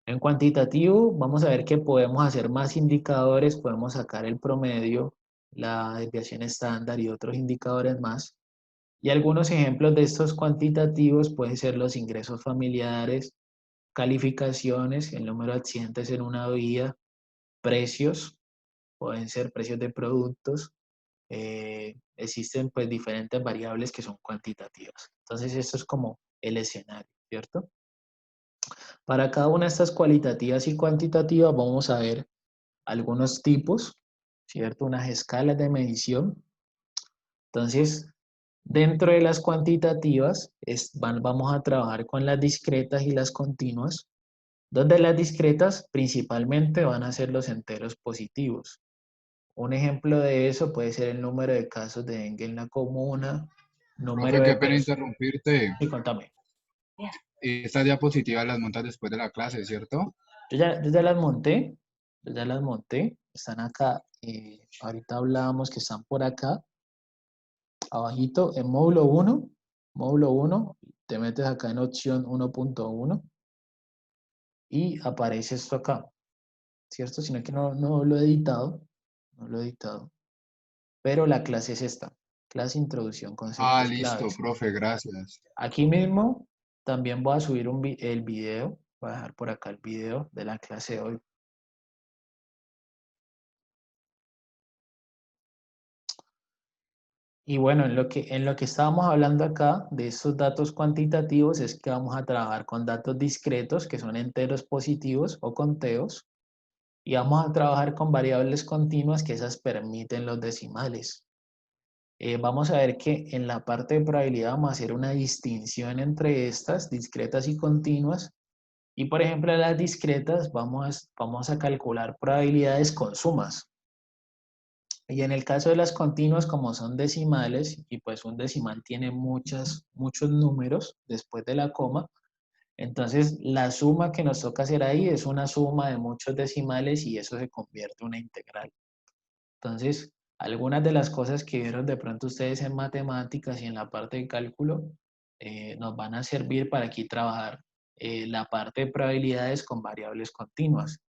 Speaker 1: En cuantitativo, vamos a ver que podemos hacer más indicadores, podemos sacar el promedio, la desviación estándar y otros indicadores más. Y algunos ejemplos de estos cuantitativos pueden ser los ingresos familiares, calificaciones, el número de accidentes en una vía, precios, pueden ser precios de productos, existen pues diferentes variables que son cuantitativas. Entonces esto es como el escenario, ¿cierto? Para cada una de estas cualitativas y cuantitativas vamos a ver algunos tipos, ¿cierto? Unas escalas de medición. Entonces, dentro de las cuantitativas vamos a trabajar con las discretas y las continuas, donde las discretas principalmente van a ser los enteros positivos. Un ejemplo de eso puede ser el número de casos de dengue en la comuna, número
Speaker 9: Profe,
Speaker 1: de
Speaker 9: qué pena
Speaker 1: personas...
Speaker 9: interrumpirte.
Speaker 1: Sí, contame.
Speaker 9: Estas diapositivas las montas después de la clase, ¿cierto?
Speaker 1: Yo ya las monté, están acá. Ahorita hablábamos que están por acá, abajito, en módulo 1, te metes acá en opción 1.1 y aparece esto acá, ¿cierto? Sino que no lo he editado, pero la clase es esta, clase introducción,
Speaker 9: Ah,
Speaker 1: conceptos
Speaker 9: listo,
Speaker 1: claves.
Speaker 9: profe, gracias.
Speaker 1: Aquí mismo también voy a subir el video, voy a dejar por acá el video de la clase de hoy. Y bueno, en lo que estábamos hablando acá de estos datos cuantitativos es que vamos a trabajar con datos discretos, que son enteros positivos o conteos, y vamos a trabajar con variables continuas, que esas permiten los decimales. Vamos a ver que en la parte de probabilidad vamos a hacer una distinción entre estas, discretas y continuas, y por ejemplo en las discretas vamos a calcular probabilidades con sumas. Y en el caso de las continuas, como son decimales, y pues un decimal tiene muchos números después de la coma, entonces la suma que nos toca hacer ahí es una suma de muchos decimales y eso se convierte en una integral. Entonces, algunas de las cosas que vieron de pronto ustedes en matemáticas y en la parte de cálculo nos van a servir para aquí trabajar la parte de probabilidades con variables continuas.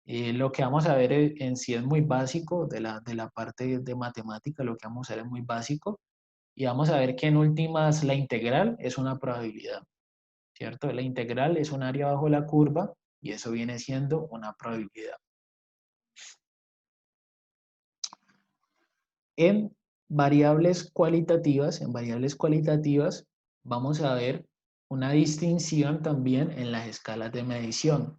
Speaker 1: Lo que vamos a ver en sí es muy básico, de la parte de matemática, lo que vamos a ver es muy básico, y vamos a ver que en últimas la integral es una probabilidad, ¿cierto? La integral es un área bajo la curva, y eso viene siendo una probabilidad. En variables cualitativas, vamos a ver una distinción también en las escalas de medición.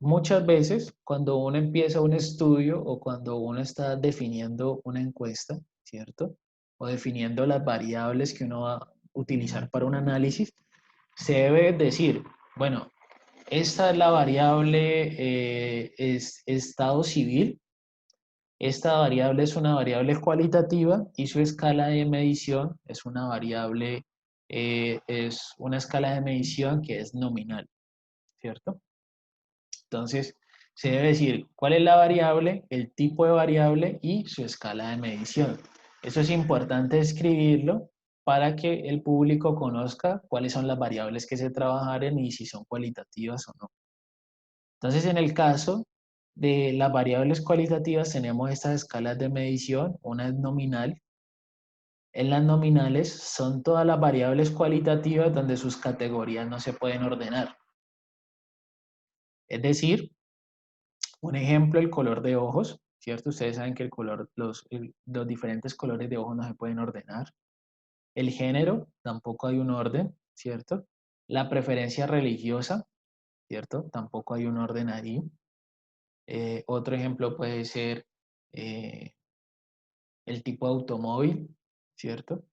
Speaker 1: Muchas veces cuando uno empieza un estudio o cuando uno está definiendo una encuesta, ¿cierto? O definiendo las variables que uno va a utilizar para un análisis, se debe decir, bueno, Esta es la variable es estado civil. Esta variable es una variable cualitativa y su escala de medición es una variable, es una escala de medición que es nominal, ¿cierto? Entonces, se debe decir cuál es la variable, el tipo de variable y su escala de medición. Eso es importante escribirlo para que el público conozca cuáles son las variables que se trabajarán y si son cualitativas o no. Entonces, en el caso de las variables cualitativas tenemos estas escalas de medición, una es nominal. En las nominales son todas las variables cualitativas donde sus categorías no se pueden ordenar. Es decir, un ejemplo, el color de ojos, ¿cierto? Ustedes saben que los diferentes colores de ojos no se pueden ordenar. El género, tampoco hay un orden, ¿cierto? La preferencia religiosa, ¿cierto? Tampoco hay un orden ahí. Otro ejemplo puede ser el tipo de automóvil, ¿cierto?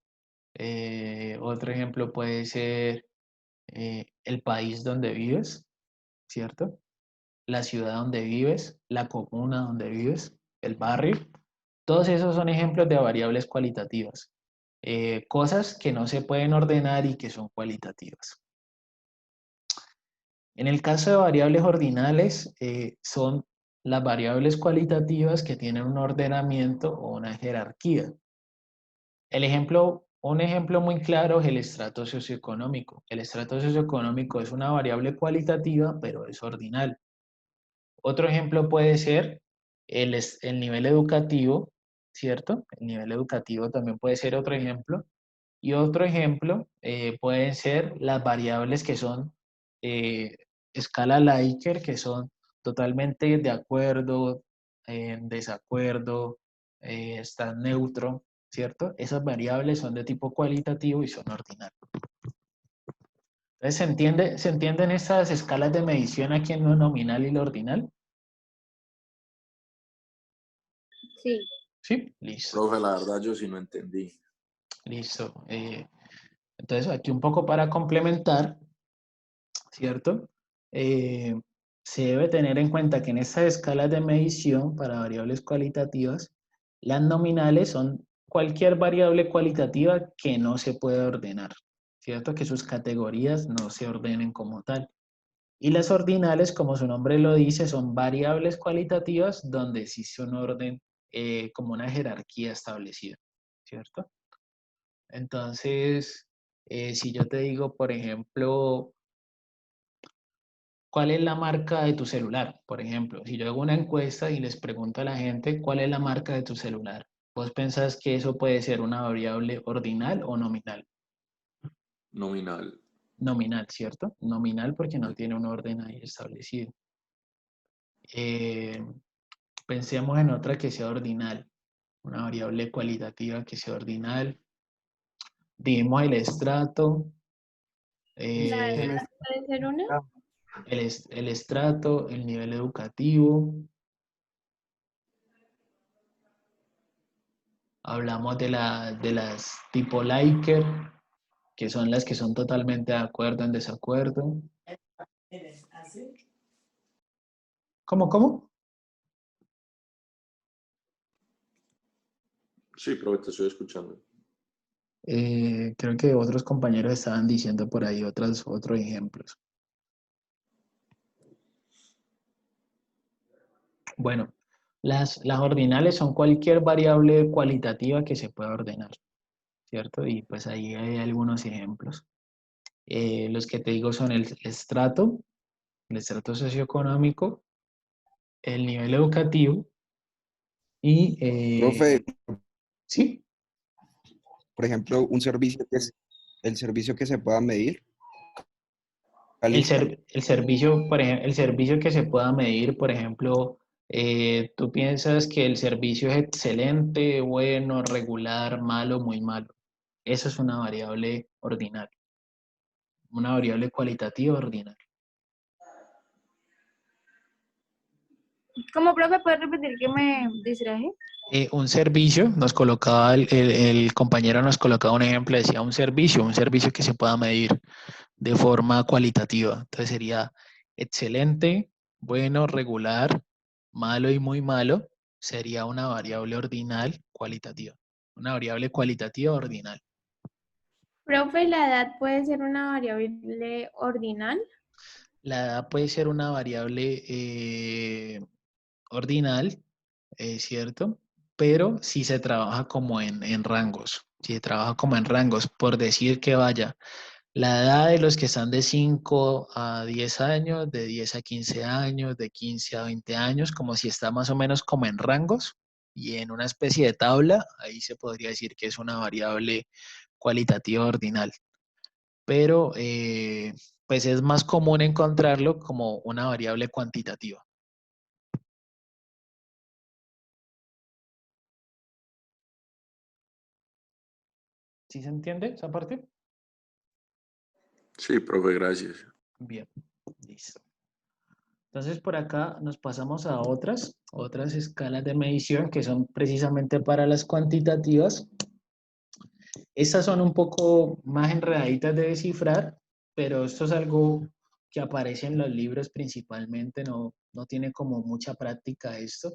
Speaker 1: Otro ejemplo puede ser el país donde vives, ¿cierto? La ciudad donde vives, la comuna donde vives, el barrio. Todos esos son ejemplos de variables cualitativas. Cosas que no se pueden ordenar y que son cualitativas. En el caso de variables ordinales, son las variables cualitativas que tienen un ordenamiento o una jerarquía. Un ejemplo muy claro es el estrato socioeconómico. El estrato socioeconómico es una variable cualitativa, pero es ordinal. Otro ejemplo puede ser el nivel educativo, ¿cierto? El nivel educativo también puede ser otro ejemplo. Y otro ejemplo pueden ser las variables que son escala Likert, que son totalmente de acuerdo, en desacuerdo, están neutro, ¿cierto? Esas variables son de tipo cualitativo y son ordinales. Entonces, ¿se entienden estas escalas de medición aquí en lo nominal y lo ordinal?
Speaker 11: Sí.
Speaker 1: Sí, listo.
Speaker 8: Profe, la verdad yo sí no entendí.
Speaker 1: Listo. Entonces, aquí un poco para complementar, ¿cierto? Se debe tener en cuenta que en estas escalas de medición para variables cualitativas, las nominales son cualquier variable cualitativa que no se puede ordenar, ¿cierto? Que sus categorías no se ordenen como tal. Y las ordinales, como su nombre lo dice, son variables cualitativas donde sí son orden como una jerarquía establecida, ¿cierto? Entonces, si yo te digo, por ejemplo, ¿cuál es la marca de tu celular? Por ejemplo, si yo hago una encuesta y les pregunto a la gente, ¿cuál es la marca de tu celular? ¿Vos pensás que eso puede ser una variable ordinal o nominal?
Speaker 8: Nominal.
Speaker 1: Nominal, ¿cierto? Nominal porque no tiene un orden ahí establecido. Pensemos en otra que sea ordinal, una variable cualitativa que sea ordinal. Dijimos el estrato.
Speaker 11: ¿Puede ser una?
Speaker 1: El estrato, el nivel educativo. Hablamos de las tipo Likert, que son las que son totalmente de acuerdo en desacuerdo. ¿Cómo?
Speaker 8: Sí, profe, te estoy escuchando.
Speaker 1: Creo que otros compañeros estaban diciendo por ahí otros ejemplos. Bueno, las ordinales son cualquier variable cualitativa que se pueda ordenar, ¿cierto? Y pues ahí hay algunos ejemplos. Los que te digo son el estrato socioeconómico, el nivel educativo y...
Speaker 13: Profe,
Speaker 1: ¿sí?
Speaker 13: por ejemplo, un servicio que es el servicio que se pueda medir.
Speaker 1: El servicio, por ejemplo, el servicio que se pueda medir, por ejemplo, tú piensas que el servicio es excelente, bueno, regular, malo, muy malo. Eso es una variable ordinal, una variable cualitativa ordinal.
Speaker 11: ¿Cómo, profe, puede repetir que me distraje?
Speaker 1: Un servicio, nos colocaba el compañero nos colocaba un ejemplo, decía un servicio que se pueda medir de forma cualitativa. Entonces sería excelente, bueno, regular, malo y muy malo sería una variable ordinal cualitativa. Una variable cualitativa ordinal.
Speaker 11: Profe, ¿la edad puede ser una variable ordinal?
Speaker 1: La edad puede ser una variable ordinal, ¿cierto? Pero si se trabaja como en rangos. Si se trabaja como en rangos, por decir que vaya, la edad de los que están de 5 a 10 años, de 10 a 15 años, de 15 a 20 años, como si está más o menos como en rangos y en una especie de tabla, ahí se podría decir que es una variable cualitativa ordinal. Pero pues es más común encontrarlo como una variable cuantitativa. ¿Sí se entiende esa parte?
Speaker 8: Sí, profe, gracias.
Speaker 1: Bien, listo. Entonces por acá nos pasamos a otras escalas de medición que son precisamente para las cuantitativas. Estas son un poco más enredaditas de descifrar, pero esto es algo que aparece en los libros principalmente, no tiene como mucha práctica esto,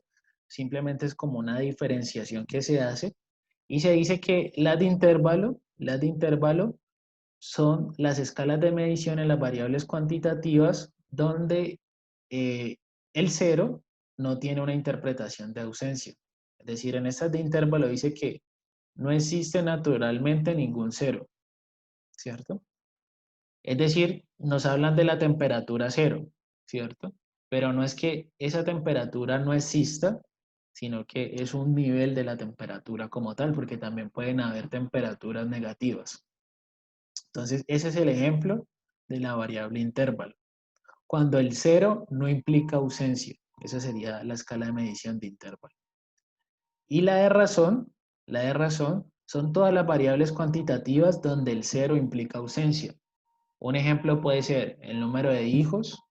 Speaker 1: simplemente es como una diferenciación que se hace y se dice que las de intervalo son las escalas de medición en las variables cuantitativas donde el cero no tiene una interpretación de ausencia. Es decir, en estas de intervalo dice que no existe naturalmente ningún cero, ¿cierto? Es decir, nos hablan de la temperatura cero, ¿cierto? Pero no es que esa temperatura no exista, sino que es un nivel de la temperatura como tal, porque también pueden haber temperaturas negativas. Entonces, ese es el ejemplo de la variable intervalo. Cuando el cero no implica ausencia, esa sería la escala de medición de intervalo. Y la de razón son todas las variables cuantitativas donde el cero implica ausencia. Un ejemplo puede ser el número de hijos,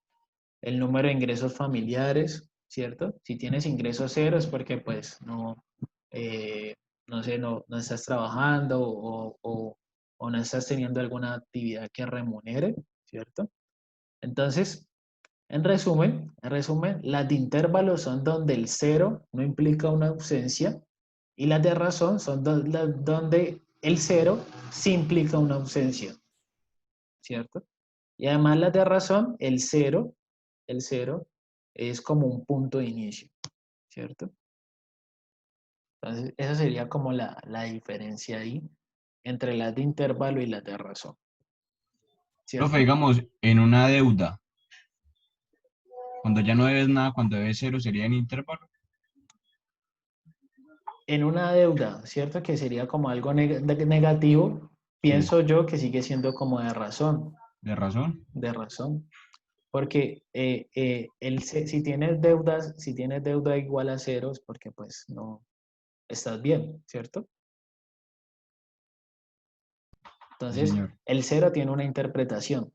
Speaker 1: el número de ingresos familiares, ¿cierto? Si tienes ingresos cero es porque pues no estás trabajando o no estás teniendo alguna actividad que remunere, ¿cierto? Entonces, en resumen, las de intervalo son donde el cero no implica una ausencia y las de razón son donde el cero sí implica una ausencia, ¿cierto? Y además las de razón, el cero es como un punto de inicio, ¿cierto? Entonces, esa sería como la diferencia ahí entre las de intervalo y las de razón, ¿cierto?
Speaker 4: Profe, digamos, en una deuda, cuando ya no debes nada, cuando debes cero, ¿sería en intervalo?
Speaker 1: En una deuda, ¿cierto? Que sería como algo negativo, pienso yo que sigue siendo como de razón.
Speaker 4: ¿De razón?
Speaker 1: De razón. Porque si tienes deuda igual a cero, es porque pues no estás bien, ¿cierto? Entonces,
Speaker 4: Sí, señor.
Speaker 1: el cero tiene una interpretación.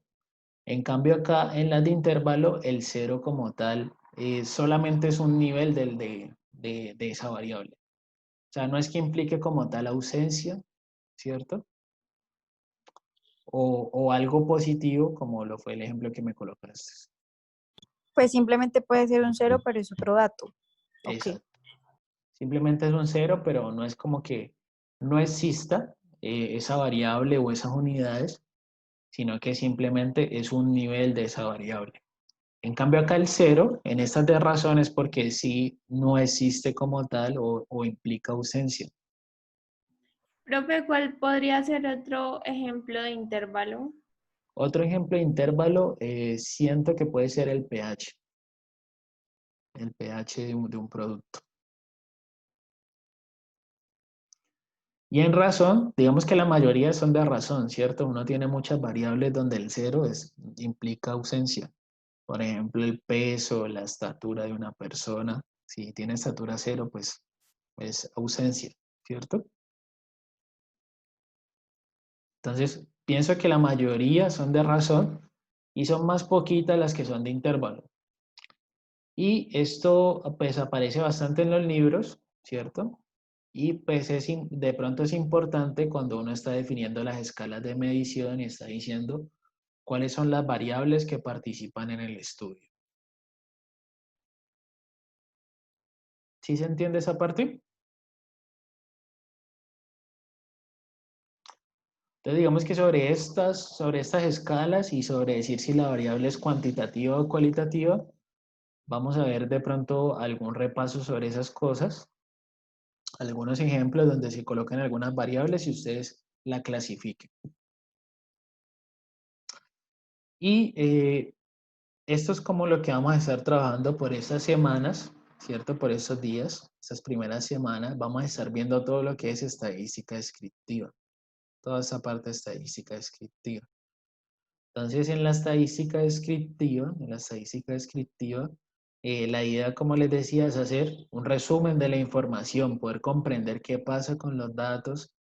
Speaker 1: En cambio acá en las de intervalo, el cero como tal solamente es un nivel de esa variable. O sea, no es que implique como tal ausencia, ¿cierto? O algo positivo, como lo fue el ejemplo que me colocaste.
Speaker 14: Pues simplemente puede ser un cero, pero es otro dato.
Speaker 1: Exacto. Simplemente es un cero, pero no es como que no exista esa variable o esas unidades, sino que simplemente es un nivel de esa variable. En cambio acá el cero, en estas de razón, es porque sí no existe como tal o implica ausencia.
Speaker 11: Profe, ¿cuál podría ser otro ejemplo de intervalo?
Speaker 1: Otro ejemplo de intervalo, siento que puede ser el pH. El pH de un producto. Y en razón, digamos que la mayoría son de razón, ¿cierto? Uno tiene muchas variables donde el cero implica ausencia. Por ejemplo, el peso, la estatura de una persona. Si tiene estatura cero, pues es ausencia, ¿cierto? Entonces, pienso que la mayoría son de razón y son más poquitas las que son de intervalo. Y esto pues aparece bastante en los libros, ¿cierto? Y pues de pronto es importante cuando uno está definiendo las escalas de medición y está diciendo cuáles son las variables que participan en el estudio. ¿Sí se entiende esa parte? Entonces digamos que sobre estas escalas y sobre decir si la variable es cuantitativa o cualitativa, vamos a ver de pronto algún repaso sobre esas cosas, algunos ejemplos donde se colocan algunas variables y ustedes la clasifiquen. Y esto es como lo que vamos a estar trabajando por estas semanas, ¿cierto? Por estos días, estas primeras semanas, vamos a estar viendo todo lo que es estadística descriptiva, toda esa parte de estadística descriptiva. Entonces, en la estadística descriptiva, la idea, como les decía, es hacer un resumen de la información, poder comprender qué pasa con los datos,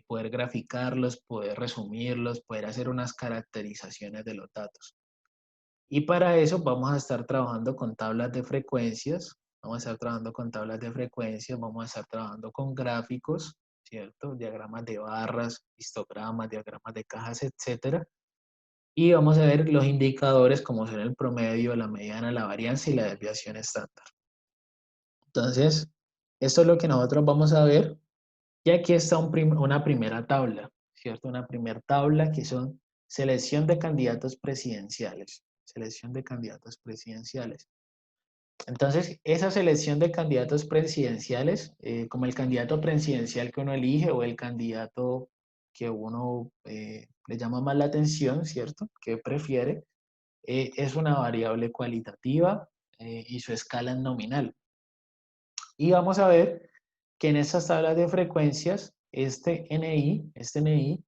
Speaker 1: poder graficarlos, poder resumirlos, poder hacer unas caracterizaciones de los datos. Y para eso vamos a estar trabajando con tablas de frecuencias, vamos a estar trabajando con tablas de frecuencias, vamos a estar trabajando con gráficos, ¿cierto? Diagramas de barras, histogramas, diagramas de cajas, etcétera. Y vamos a ver los indicadores como son el promedio, la mediana, la varianza y la desviación estándar. Entonces, esto es lo que nosotros vamos a ver. Y aquí está una primera tabla, ¿cierto? Una primera tabla que son selección de candidatos presidenciales. Selección de candidatos presidenciales. Entonces, esa selección de candidatos presidenciales, como el candidato presidencial que uno elige o el candidato que uno le llama más la atención, ¿cierto? Que prefiere, es una variable cualitativa y su escala es nominal. Y vamos a ver que en estas tablas de frecuencias, este NI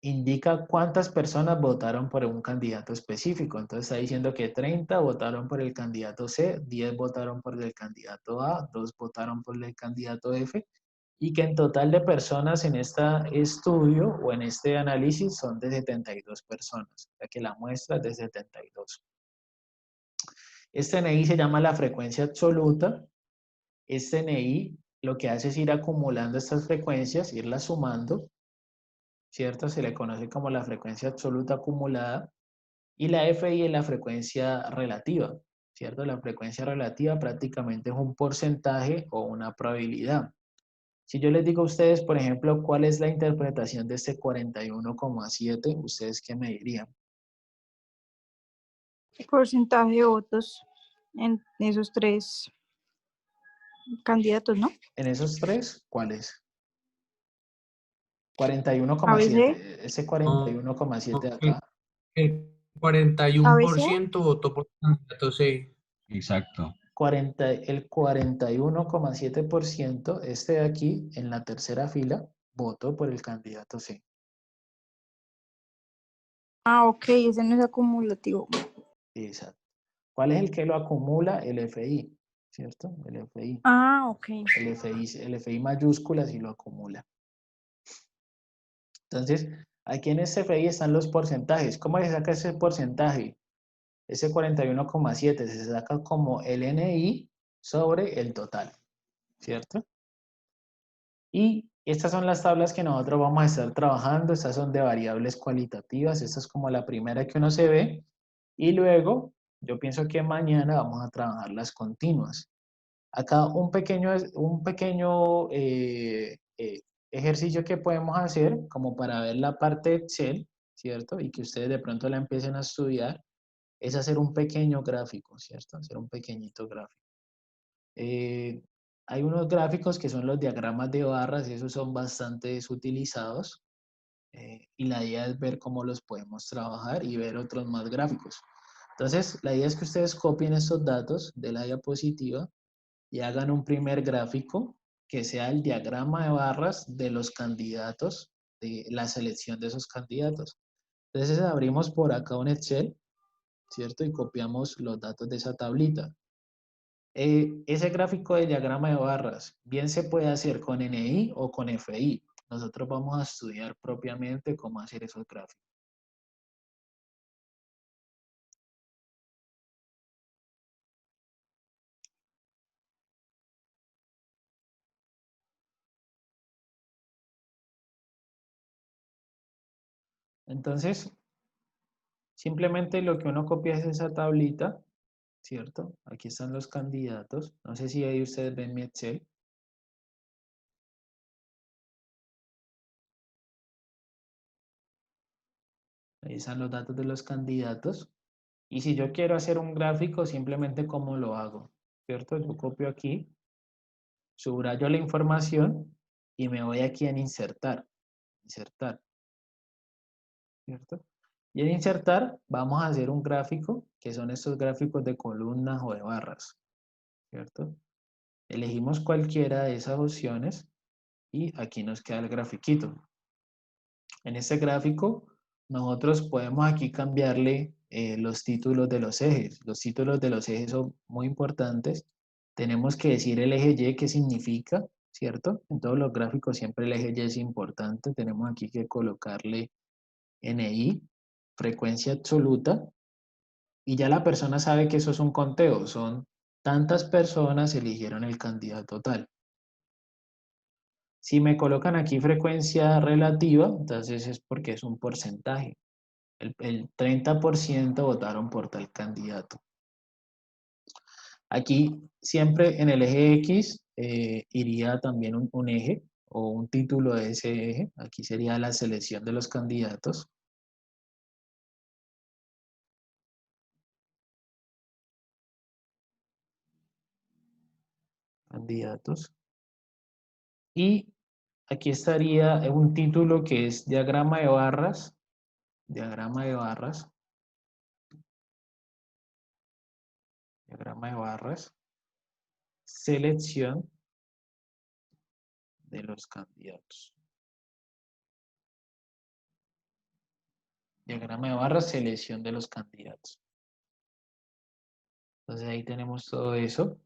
Speaker 1: indica cuántas personas votaron por un candidato específico. Entonces está diciendo que 30 votaron por el candidato C, 10 votaron por el candidato A, 2 votaron por el candidato F, y que en total de personas en este estudio o en este análisis son de 72 personas, ya que la muestra es de 72. Este NI se llama la frecuencia absoluta. Este NI lo que hace es ir acumulando estas frecuencias, irlas sumando, ¿cierto? Se le conoce como la frecuencia absoluta acumulada, y la FI es la frecuencia relativa, ¿cierto? La frecuencia relativa prácticamente es un porcentaje o una probabilidad. Si yo les digo a ustedes, por ejemplo, cuál es la interpretación de este 41,7, ¿ustedes qué me dirían?
Speaker 14: Porcentaje de votos en esos tres candidatos, ¿no?
Speaker 1: En esos tres, ¿cuál es?
Speaker 14: ABC.
Speaker 1: 41,7, ese 41,7 de
Speaker 6: El,
Speaker 1: acá.
Speaker 6: el
Speaker 14: ABC.
Speaker 6: 41% votó por el candidato C.
Speaker 4: Exacto.
Speaker 1: El 41,7%, este de aquí, en la tercera fila, votó por el candidato C.
Speaker 14: Ah, ok, ese no es acumulativo.
Speaker 1: Exacto. ¿Cuál es el que lo acumula? El FI, ¿cierto? El FI.
Speaker 14: Ah, ok.
Speaker 1: El FI mayúscula sí lo acumula. Entonces, aquí en este FI están los porcentajes. ¿Cómo se saca ese porcentaje? Ese 41,7 se saca como el NI sobre el total, ¿cierto? Y estas son las tablas que nosotros vamos a estar trabajando. Estas son de variables cualitativas. Esta es como la primera que uno se ve. Y luego, yo pienso que mañana vamos a trabajar las continuas. Acá un pequeño ejercicio que podemos hacer como para ver la parte de Excel, ¿cierto? Y que ustedes de pronto la empiecen a estudiar, es hacer un pequeño gráfico, ¿cierto? Hacer un pequeñito gráfico. Hay unos gráficos que son los diagramas de barras y esos son bastante utilizados. Y la idea es ver cómo los podemos trabajar y ver otros más gráficos. Entonces, la idea es que ustedes copien estos datos de la diapositiva y hagan un primer gráfico que sea el diagrama de barras de los candidatos, de la selección de esos candidatos. Entonces abrimos por acá un Excel, ¿cierto? Y copiamos los datos de esa tablita. Ese gráfico de diagrama de barras bien se puede hacer con NI o con FI. Nosotros vamos a estudiar propiamente cómo hacer esos gráficos. Entonces, Simplemente lo que uno copia es esa tablita, ¿cierto? Aquí están los candidatos. No sé si ahí ustedes ven mi Excel. Ahí están los datos de los candidatos. Y si yo quiero hacer un gráfico, simplemente ¿cómo lo hago? ¿Cierto? Yo copio aquí, subrayo la información y me voy aquí en insertar. Insertar. ¿Cierto? Y en insertar vamos a hacer un gráfico, que son estos gráficos de columnas o de barras. ¿Cierto? Elegimos cualquiera de esas opciones y aquí nos queda el grafiquito. En este gráfico nosotros podemos aquí cambiarle los títulos de los ejes. Los títulos de los ejes son muy importantes. Tenemos que decir el eje Y qué significa, ¿cierto? En todos los gráficos siempre el eje Y es importante. Tenemos aquí que colocarle NI, frecuencia absoluta, y ya la persona sabe que eso es un conteo. Son tantas personas eligieron el candidato tal. Si me colocan aquí frecuencia relativa, entonces es porque es un porcentaje. El 30% votaron por tal candidato. Aquí siempre en el eje X iría también un eje o un título de ese eje. Aquí sería la selección de los candidatos. Candidatos. Y aquí estaría un título que es diagrama de barras. Diagrama de barras. Diagrama de barras. Selección de los candidatos. Diagrama de barras, selección de los candidatos. Entonces ahí tenemos todo eso.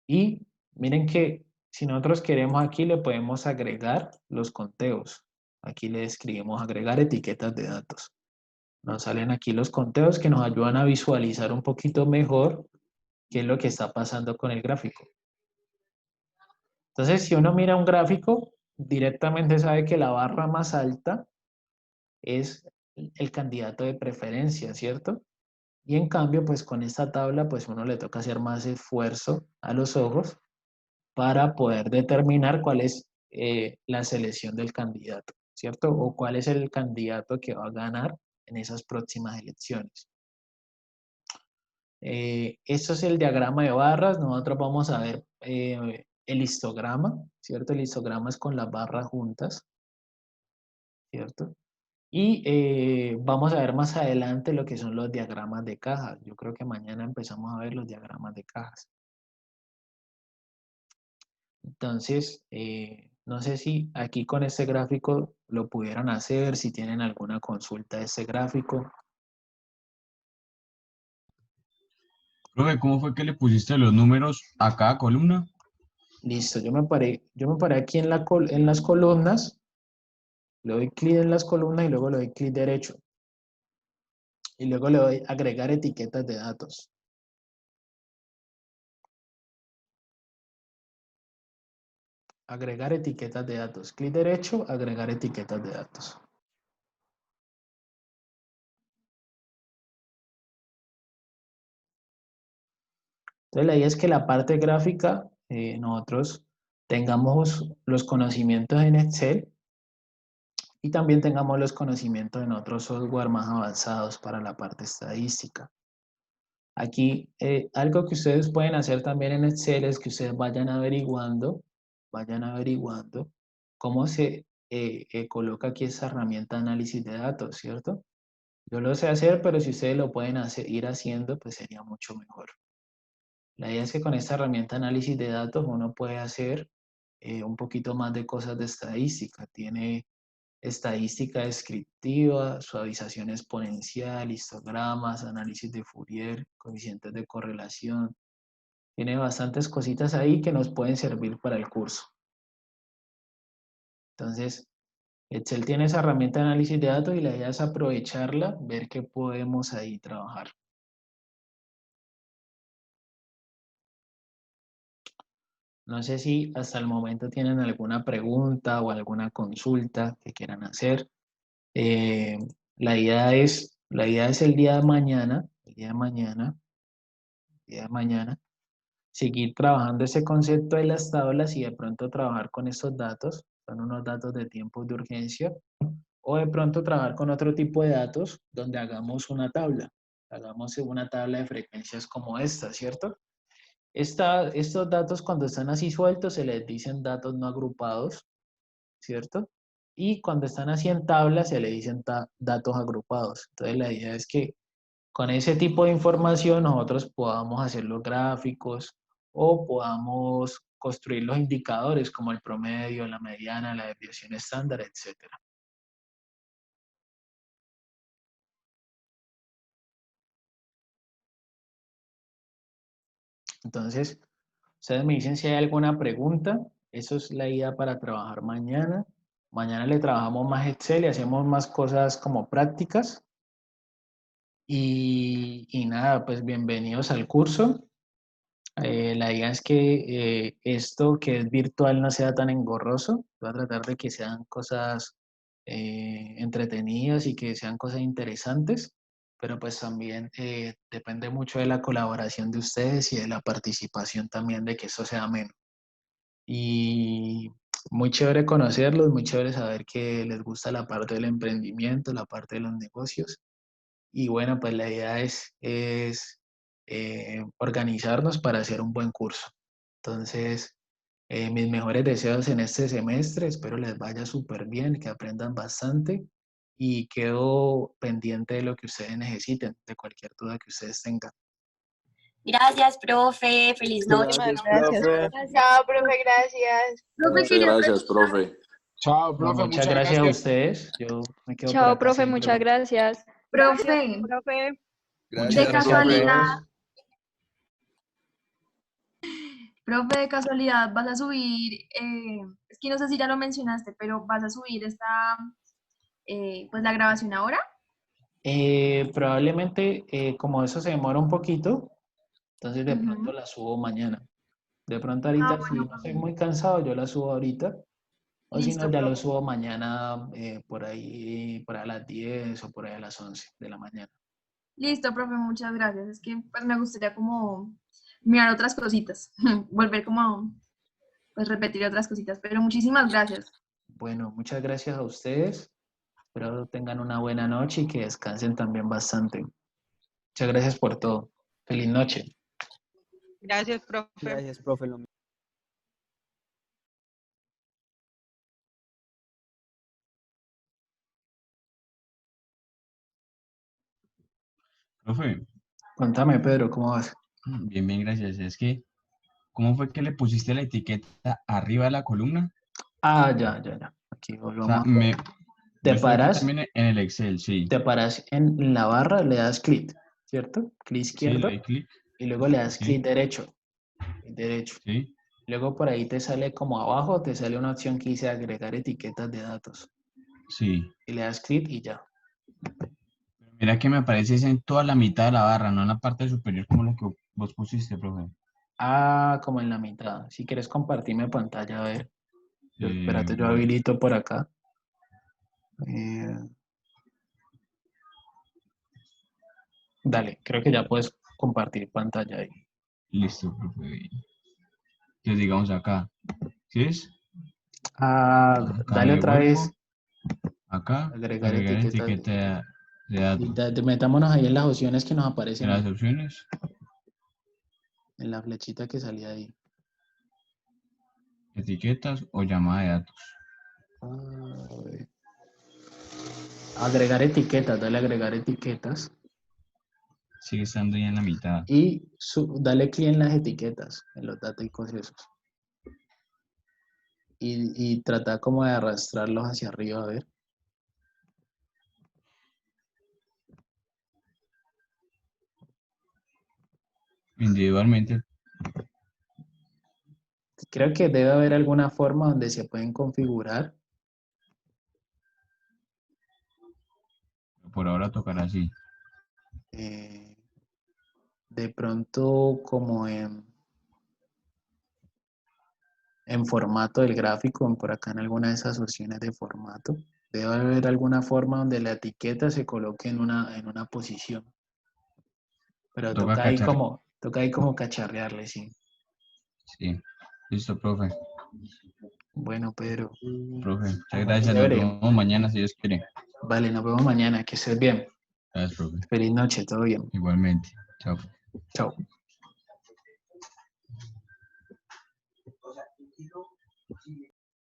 Speaker 1: Y miren que si nosotros queremos aquí le podemos agregar los conteos. Aquí le escribimos agregar etiquetas de datos. Nos salen aquí los conteos que nos ayudan a visualizar un poquito mejor qué es lo que está pasando con el gráfico. Entonces si uno mira un gráfico, directamente sabe que la barra más alta es el candidato de preferencia, ¿cierto? Y en cambio, pues con esta tabla, pues uno le toca hacer más esfuerzo a los ojos para poder determinar cuál es la selección del candidato, ¿cierto? O cuál es el candidato que va a ganar en esas próximas elecciones. Esto es el diagrama de barras. Nosotros vamos a ver el histograma, ¿cierto? El histograma es con las barras juntas, ¿cierto? Y vamos a ver más adelante lo que son los diagramas de cajas. Yo creo que mañana empezamos a ver los diagramas de cajas. Entonces, no sé si aquí con este gráfico lo pudieran hacer, si tienen alguna consulta de este gráfico.
Speaker 4: Profe, ¿cómo fue que le pusiste los números a cada columna?
Speaker 1: Listo, yo me paré aquí en las columnas, le doy clic en las columnas y luego le doy clic derecho. Y luego le doy agregar etiquetas de datos. Agregar etiquetas de datos. Clic derecho, agregar etiquetas de datos. Entonces la idea es que la parte gráfica nosotros tengamos los conocimientos en Excel y también tengamos los conocimientos en otros software más avanzados para la parte estadística. Aquí algo que ustedes pueden hacer también en Excel es que ustedes vayan averiguando cómo se coloca aquí esa herramienta de análisis de datos, ¿cierto? Yo lo sé hacer, pero si ustedes lo pueden ir haciendo, pues sería mucho mejor. La idea es que con esta herramienta de análisis de datos uno puede hacer un poquito más de cosas de estadística. Tiene estadística descriptiva, suavización exponencial, histogramas, análisis de Fourier, coeficientes de correlación. Tiene bastantes cositas ahí que nos pueden servir para el curso. Entonces, Excel tiene esa herramienta de análisis de datos y la idea es aprovecharla, ver qué podemos ahí trabajar. No sé si hasta el momento tienen alguna pregunta o alguna consulta que quieran hacer. La idea es La idea es el día de mañana, seguir trabajando ese concepto de las tablas y de pronto trabajar con estos datos, son unos datos de tiempos de urgencia, o de pronto trabajar con otro tipo de datos donde hagamos una tabla de frecuencias como esta, ¿cierto? Estos datos cuando están así sueltos se les dicen datos no agrupados, ¿cierto? Y cuando están así en tabla se le dicen datos agrupados. Entonces la idea es que con ese tipo de información nosotros podamos hacer los gráficos o podamos construir los indicadores como el promedio, la mediana, la desviación estándar, etc. Entonces, ustedes me dicen si hay alguna pregunta. Eso es la idea para trabajar mañana. Mañana le trabajamos más Excel y hacemos más cosas como prácticas. Y nada, pues bienvenidos al curso. La idea es que esto que es virtual no sea tan engorroso. Voy a tratar de que sean cosas entretenidas y que sean cosas interesantes, pero pues también depende mucho de la colaboración de ustedes y de la participación también de que eso sea ameno. Y muy chévere conocerlos, muy chévere saber que les gusta la parte del emprendimiento, la parte de los negocios. Y bueno, pues la idea es organizarnos para hacer un buen curso. Entonces, mis mejores deseos en este semestre, espero les vaya súper bien, que aprendan bastante y quedo pendiente de lo que ustedes necesiten, de cualquier duda que ustedes tengan.
Speaker 15: Gracias, profe. Feliz noche.
Speaker 10: Muchísimas gracias.
Speaker 11: Chao, profe, gracias.
Speaker 7: Profe,
Speaker 8: Muchas
Speaker 7: quería
Speaker 8: gracias, profe.
Speaker 9: Chao,
Speaker 1: No,
Speaker 9: profe,
Speaker 1: muchas
Speaker 9: muchas
Speaker 1: gracias a
Speaker 9: gracias.
Speaker 1: ustedes. Yo me quedo por
Speaker 14: Chao,
Speaker 1: acá
Speaker 14: profe,
Speaker 1: si hay
Speaker 14: muchas
Speaker 1: preguntas.
Speaker 14: gracias.
Speaker 7: profe,
Speaker 14: Profe.
Speaker 1: Muchas
Speaker 7: de
Speaker 8: Gracias,
Speaker 1: gracias a
Speaker 8: profe.
Speaker 7: casualidad,
Speaker 1: todos.
Speaker 7: profe, de casualidad, vas a subir, es que no sé si ya lo mencionaste, pero vas a subir pues la grabación ahora.
Speaker 1: Probablemente, como eso se demora un poquito, entonces de pronto
Speaker 7: Ujú.
Speaker 1: la subo mañana. De pronto
Speaker 7: Ah,
Speaker 1: ahorita, si
Speaker 7: bueno,
Speaker 1: no estoy
Speaker 7: profe.
Speaker 1: muy cansado, yo la subo ahorita. O si no,
Speaker 7: Listo,
Speaker 1: ya lo
Speaker 7: profe.
Speaker 1: subo mañana por ahí a las 10 o por ahí a las 11 de la mañana.
Speaker 7: Listo, profe, muchas gracias. Es que pues me gustaría como mirar otras cositas, volver como pues repetir otras cositas, pero muchísimas gracias.
Speaker 1: Bueno, muchas gracias a ustedes. Espero tengan una buena noche y que descansen también bastante. Muchas gracias por todo. Feliz noche.
Speaker 12: Gracias, profe.
Speaker 5: Gracias, profe. Lo mismo.
Speaker 4: Profe,
Speaker 1: Contame, Pedro, ¿cómo vas?
Speaker 4: bien, bien, gracias. Es que, ¿cómo fue que le pusiste la etiqueta arriba de la columna?
Speaker 1: Ah, ya. Aquí
Speaker 4: O sea,
Speaker 1: volvamos a ver.
Speaker 4: yo
Speaker 1: Te
Speaker 4: estoy aquí
Speaker 1: paras,
Speaker 4: también en el Excel, sí.
Speaker 1: te paras en la barra, le das clic, ¿cierto? Clic
Speaker 4: Sí, le
Speaker 1: izquierdo
Speaker 4: doy clic,
Speaker 1: y luego le das clic
Speaker 4: sí,
Speaker 1: derecho. Clic derecho.
Speaker 4: sí.
Speaker 1: Luego por ahí te sale como abajo, te sale una opción que dice agregar etiquetas de datos.
Speaker 4: Sí.
Speaker 1: Y le das clic y ya.
Speaker 4: Mira que me aparece es en toda la mitad de la barra, no en la parte superior como lo que vos pusiste, profe.
Speaker 1: Ah, como en la mitad. Si quieres compartirme pantalla, a ver. Espérate, yo
Speaker 4: Bueno,
Speaker 1: habilito por acá. Eh, Dale, creo que ya puedes compartir pantalla ahí.
Speaker 4: listo, profe. Entonces digamos acá, ¿sí es?
Speaker 1: Ah,
Speaker 4: Acá
Speaker 1: dale
Speaker 4: me
Speaker 1: otra
Speaker 4: devuelvo,
Speaker 1: vez.
Speaker 4: acá,
Speaker 1: Agregar
Speaker 4: agregar
Speaker 1: etiquetas.
Speaker 4: etiqueta de
Speaker 1: Y
Speaker 4: datos.
Speaker 1: metámonos ahí en las opciones que nos
Speaker 4: En
Speaker 1: aparecen
Speaker 4: las
Speaker 1: ahí.
Speaker 4: opciones,
Speaker 1: En la flechita que salía ahí.
Speaker 4: etiquetas o llamada de datos.
Speaker 1: Ah, a ver. Agregar etiquetas, dale agregar etiquetas.
Speaker 4: Sigue estando ahí en la mitad.
Speaker 1: Y dale clic en las etiquetas, en los datos esos. Y trata como de arrastrarlos hacia arriba, a ver.
Speaker 4: Individualmente,
Speaker 1: Creo que debe haber alguna forma donde se pueden configurar.
Speaker 4: por ahora tocará así.
Speaker 1: De pronto como en formato del gráfico, por acá en alguna de esas opciones de formato. Debe haber alguna forma donde la etiqueta se coloque en una posición. Pero
Speaker 4: Toca cachar.
Speaker 1: toca ahí como cacharrearle, sí.
Speaker 4: Sí. Listo, profe.
Speaker 1: Bueno, Pedro.
Speaker 4: Profe, muchas gracias. Nos
Speaker 1: Chévere.
Speaker 4: vemos mañana si Dios quiere.
Speaker 1: Vale, nos vemos mañana. Que estés bien.
Speaker 4: Gracias, profe.
Speaker 1: Feliz noche, todo bien.
Speaker 4: Igualmente. Chao.
Speaker 1: Chao.